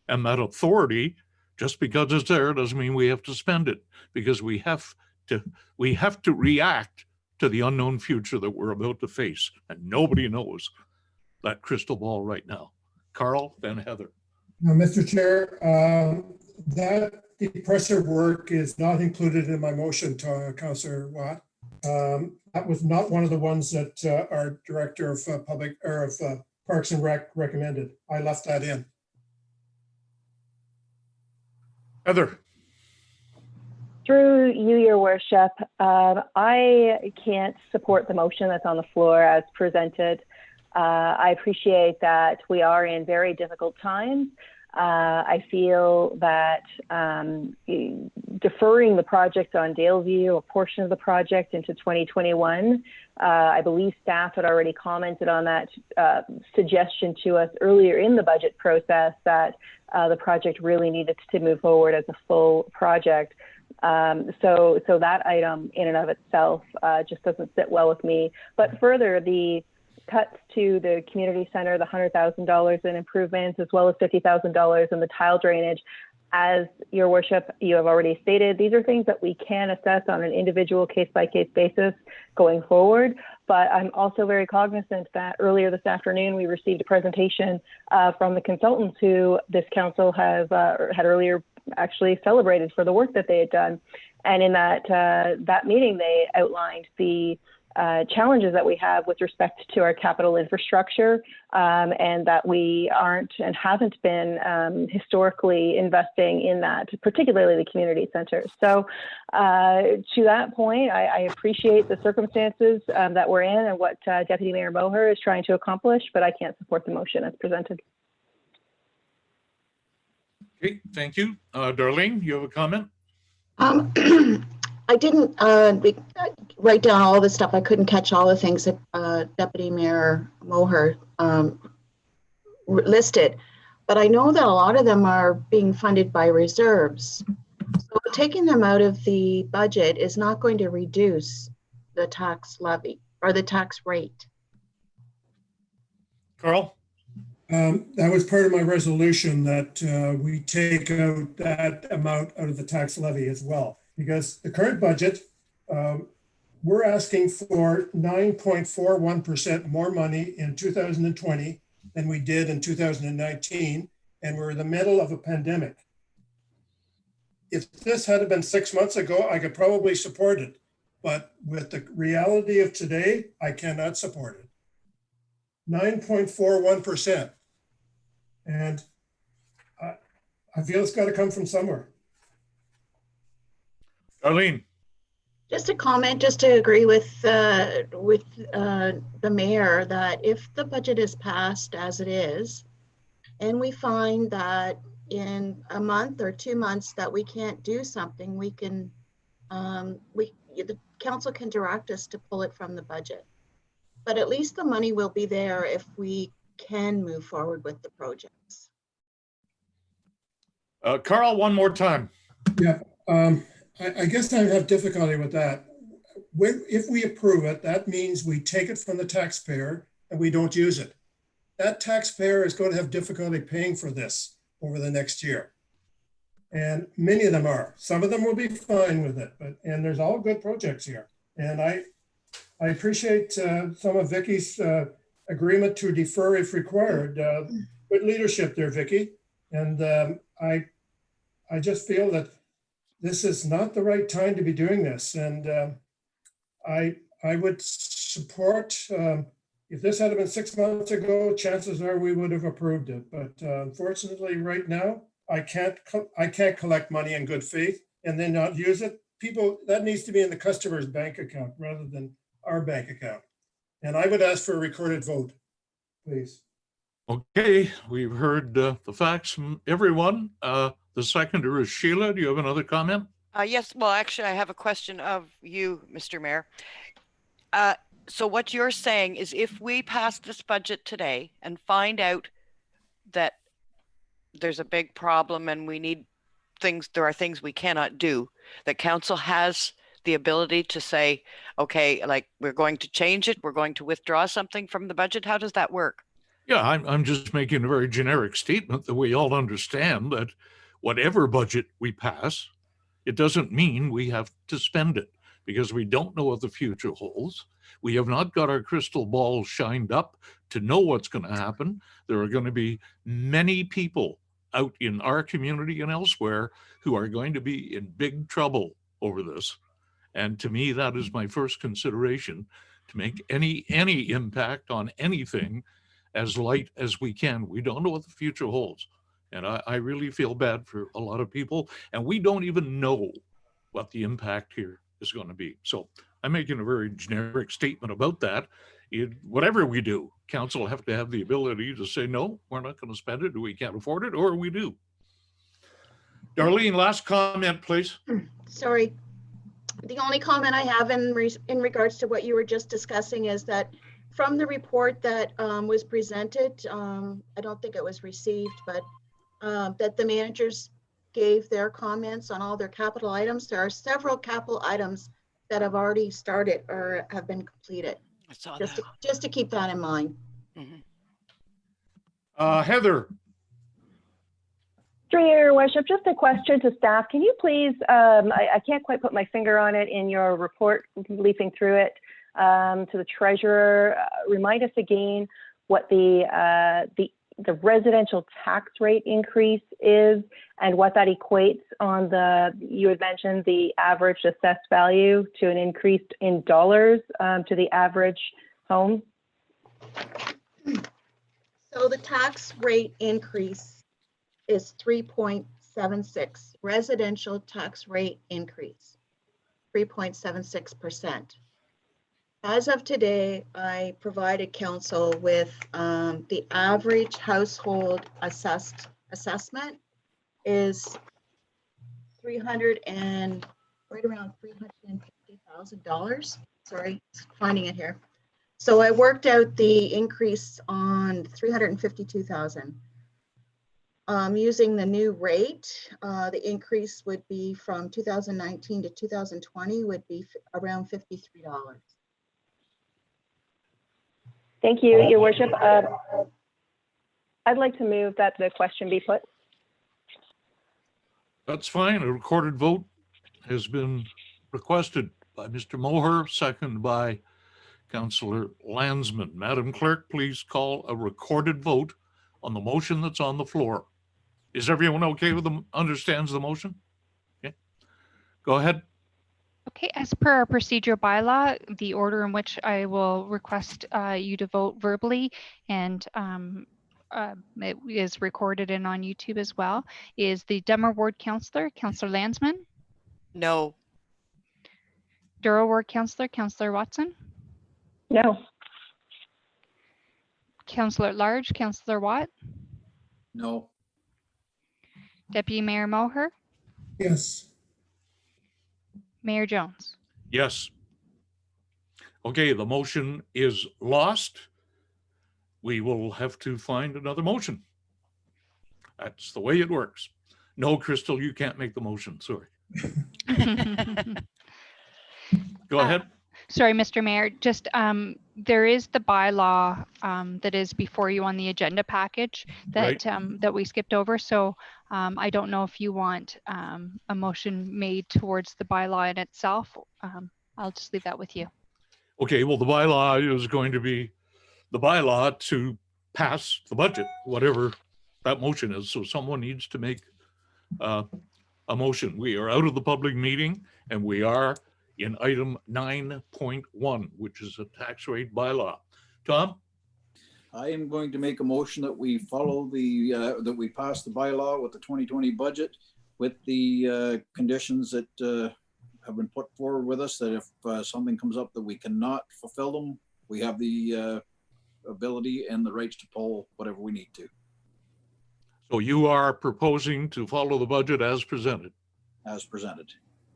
and that authority. Just because it's there doesn't mean we have to spend it, because we have to react to the unknown future that we're about to face. And nobody knows that crystal ball right now. Carl, then Heather. Mr. Chair, that depressor work is not included in my motion to Councillor Watt. That was not one of the ones that our Director of Parks and Rec recommended. I left that in. Heather. Through you, Your Worship, I can't support the motion that's on the floor as presented. I appreciate that we are in very difficult times. I feel that deferring the project on Daleview, a portion of the project into 2021, I believe staff had already commented on that suggestion to us earlier in the budget process that the project really needed to move forward as a full project. So that item in and of itself just doesn't sit well with me. But further, the cuts to the community center, the $100,000 in improvements, as well as $50,000 in the tile drainage, as Your Worship, you have already stated, these are things that we can assess on an individual case-by-case basis going forward. But I'm also very cognizant that earlier this afternoon, we received a presentation from the consultants who this council has had earlier actually celebrated for the work that they had done. And in that meeting, they outlined the challenges that we have with respect to our capital infrastructure, and that we aren't and haven't been historically investing in that, particularly the community centers. So to that point, I appreciate the circumstances that we're in and what Deputy Mayor Moher is trying to accomplish, but I can't support the motion as presented. Okay, thank you. Darlene, you have a comment? I didn't write down all the stuff. I couldn't catch all the things that Deputy Mayor Moher listed, but I know that a lot of them are being funded by reserves. So taking them out of the budget is not going to reduce the tax levy or the tax rate. Carl? That was part of my resolution that we take out that amount out of the tax levy as well. Because the current budget, we're asking for 9.41% more money in 2020 than we did in 2019, and we're in the middle of a pandemic. If this had been 6 months ago, I could probably support it, but with the reality of today, I cannot support it. 9.41%, and I feel it's got to come from somewhere. Darlene. Just a comment, just to agree with the mayor that if the budget is passed as it is, and we find that in a month or 2 months that we can't do something, we can, the council can direct us to pull it from the budget. But at least the money will be there if we can move forward with the projects. Carl, one more time. Yeah. I guess I have difficulty with that. If we approve it, that means we take it from the taxpayer and we don't use it. that taxpayer is going to have difficulty paying for this over the next year. And many of them are. Some of them will be fine with it, and there's all good projects here. And I appreciate some of Vicky's agreement to defer if required. Good leadership there, Vicky. And I just feel that this is not the right time to be doing this. And I would support, if this had been 6 months ago, chances are we would have approved it. But unfortunately, right now, I can't collect money in good faith and then not use it. People, that needs to be in the customer's bank account rather than our bank account. And I would ask for a recorded vote, please. Okay, we've heard the facts from everyone. The seconder is Sheila. Do you have another comment? Yes, well, actually, I have a question of you, Mr. Mayor. So what you're saying is if we pass this budget today and find out that there's a big problem and we need things, there are things we cannot do, that council has the ability to say, okay, like we're going to change it, we're going to withdraw something from the budget. How does that work? Yeah, I'm just making a very generic statement that we all understand that whatever budget we pass, it doesn't mean we have to spend it because we don't know what the future holds. We have not got our crystal ball shined up to know what's going to happen. There are going to be many people out in our community and elsewhere who are going to be in big trouble over this. And to me, that is my first consideration, to make any impact on anything as light as we can. We don't know what the future holds. And I really feel bad for a lot of people. And we don't even know what the impact here is going to be. So I'm making a very generic statement about that. Whatever we do, council have to have the ability to say, no, we're not going to spend it, or we can't afford it, or we do. Darlene, last comment, please. Sorry. The only comment I have in regards to what you were just discussing is that from the report that was presented, I don't think it was received, but that the managers gave their comments on all their capital items. There are several capital items that have already started or have been completed. I saw Just to keep that in mind. Heather. Through your worship, just a question to staff. Can you please, I can't quite put my finger on it in your report, leafing through it, to the treasurer, remind us again what the residential tax rate increase is and what that equates on you had mentioned the average assessed value to an increase in dollars to the average home. So the tax rate increase is 3.76, residential tax rate increase, 3.76%. As of today, I provided council with the average household assessment is right around $350,000. Sorry, finding it here. So I worked out the increase on 352,000. Using the new rate, the increase would be from 2019 to 2020 would be around $53. Thank you, Your Worship. I'd like to move that the question be put. That's fine. A recorded vote has been requested by Mr. Moher, second by Councillor Landsman. Madam Clerk, please call a recorded vote on the motion that's on the floor. Is everyone okay with them, understands the motion? Okay, go ahead. Okay, as per our procedural bylaw, the order in which I will request you to vote verbally, and it is recorded and on YouTube as well, is the Dummer Ward Councillor, Councillor Landsman. No. Douro Ward Councillor, Councillor Watson. No. Councillor at Large, Councillor Watt. No. Deputy Mayor Moher. Yes. Mayor Jones. Yes. Okay, the motion is lost. We will have to find another motion. That's the way it works. No, Crystal, you can't make the motion. Sorry. Go ahead. Sorry, Mr. Mayor, just there is the bylaw that is before you on the agenda package that that we skipped over. So I don't know if you want a motion made towards the bylaw in itself. I'll just leave that with you. Okay, well, the bylaw is going to be the bylaw to pass the budget, whatever that motion is. So someone needs to make a motion. We are out of the public meeting and we are in item 9.1, which is a tax rate bylaw. Tom? I am going to make a motion that we follow the, that we pass the bylaw with the 2020 budget with the conditions that have been put forward with us, that if something comes up that we cannot fulfill them, we have the ability and the rights to pull whatever we need to. So you are proposing to follow the budget as presented? As presented.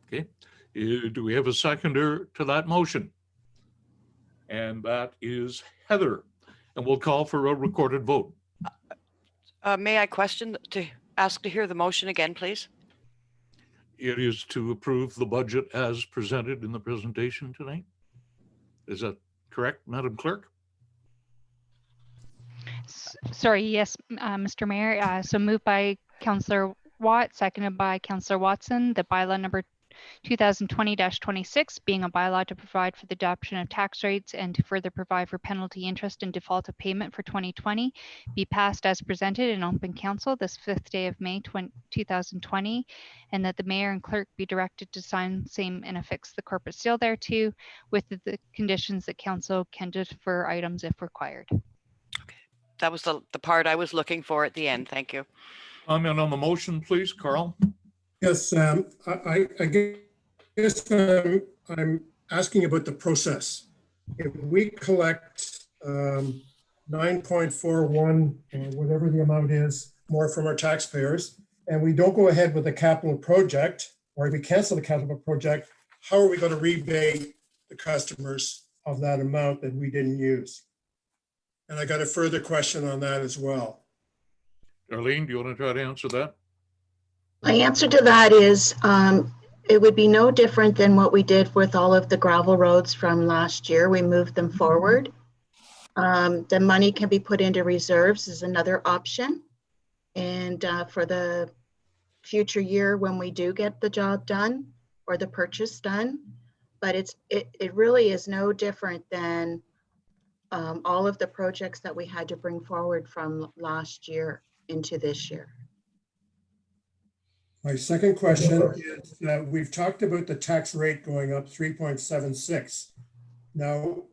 Okay. Do we have a seconder to that motion? And that is Heather. And we'll call for a recorded vote. May I ask to hear the motion again, please? It is to approve the budget as presented in the presentation tonight. Is that correct, Madam Clerk? Sorry, yes, Mr. Mayor. So moved by Councillor Watt, seconded by Councillor Watson, the bylaw number 2020-26 being a bylaw to provide for the adoption of tax rates and to further provide for penalty interest in default of payment for 2020 be passed as presented in open council this 5th day of May 2020, and that the mayor and clerk be directed to sign same and affix the corporate seal thereto with the conditions that council can defer items if required. Okay, that was the part I was looking for at the end. Thank you. Comment on the motion, please, Carl. Yes, I guess I'm asking about the process. If we collect 9.41 or whatever the amount is more from our taxpayers, and we don't go ahead with the capital project, or if we cancel the capital project, how are we going to rebate the customers of that amount that we didn't use? And I got a further question on that as well. Darlene, do you want to try to answer that? My answer to that is it would be no different than what we did with all of the gravel roads from last year. We moved them forward. The money can be put into reserves is another option. And for the future year when we do get the job done or the purchase done, but it really is no different than all of the projects that we had to bring forward from last year into this year. My second question is that we've talked about the tax rate going up 3.76. Now,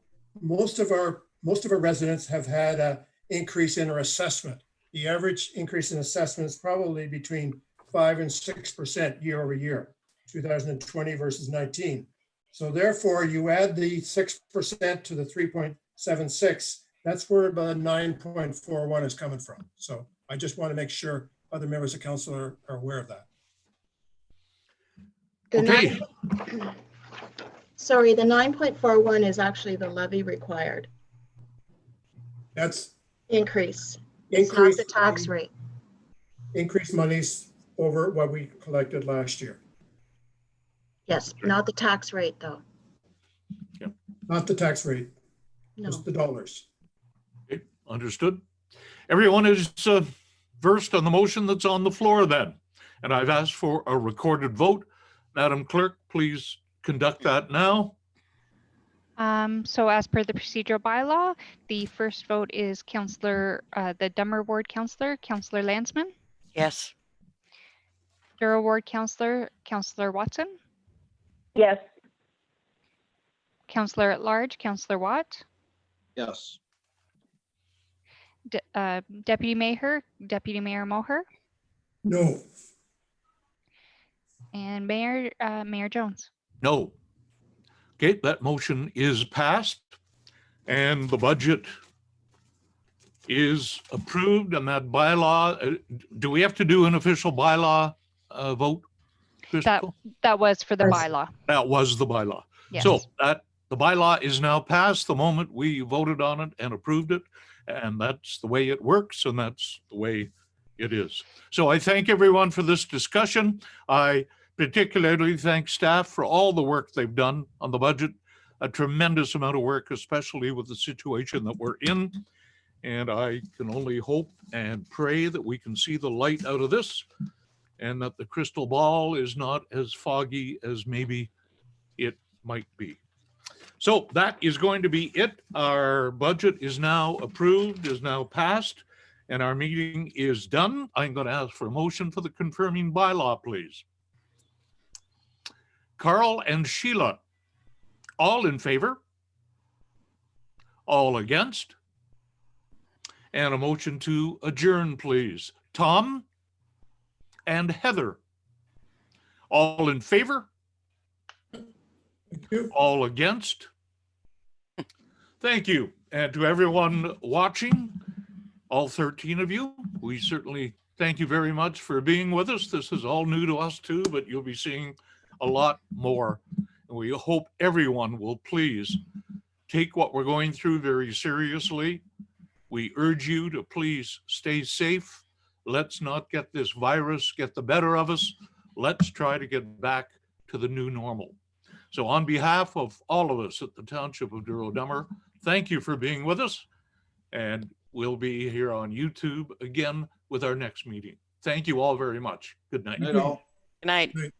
most of our residents have had an increase in our assessment. The average increase in assessment is probably between 5 and 6% year over year, 2020 versus 19. So therefore, you add the 6% to the 3.76. That's where the 9.41 is coming from. So I just want to make sure other members of council are aware of that. Okay. Sorry, the 9.41 is actually the levy required That's increase. It's not the tax rate. Increased monies over what we collected last year. Yes, not the tax rate though. Not the tax rate, No. just the dollars. Okay, understood. Everyone is versed on the motion that's on the floor then. And I've asked for a recorded vote. Madam Clerk, please conduct that now. So as per the procedural bylaw, the first vote is the Dummer Ward Councillor, Councillor Landsman. Yes. Douro Ward Councillor, Councillor Watson. Yes. Councillor at Large, Councillor Watt. Yes. Deputy Mayor Moher. No. And Mayor Jones. No. Okay, that motion is passed and the budget is approved, and that bylaw, do we have to do an official bylaw vote? That was for the bylaw. That was the bylaw. Yes. So the bylaw is now passed the moment we voted on it and approved it. And that's the way it works, and that's the way it is. So I thank everyone for this discussion. I particularly thank staff for all the work they've done on the budget. a tremendous amount of work, especially with the situation that we're in. And I can only hope and pray that we can see the light out of this and that the crystal ball is not as foggy as maybe it might be. So that is going to be it. Our budget is now approved, is now passed, and our meeting is done. I'm going to ask for a motion for the confirming bylaw, please. Carl and Sheila, all in favor? All against? And a motion to adjourn, please. Tom and Heather, all in favor? Thank you. All against? Thank you. And to everyone watching, all 13 of you, we certainly thank you very much for being with us. This is all new to us too, but you'll be seeing a lot more. And we hope everyone will please take what we're going through very seriously. We urge you to please stay safe. Let's not get this virus get the better of us. Let's try to get back to the new normal. So on behalf of all of us at the Township of Douro-Dummer, thank you for being with us. And we'll be here on YouTube again with our next meeting. Thank you all very much. Good night. Night all. Good night. Right.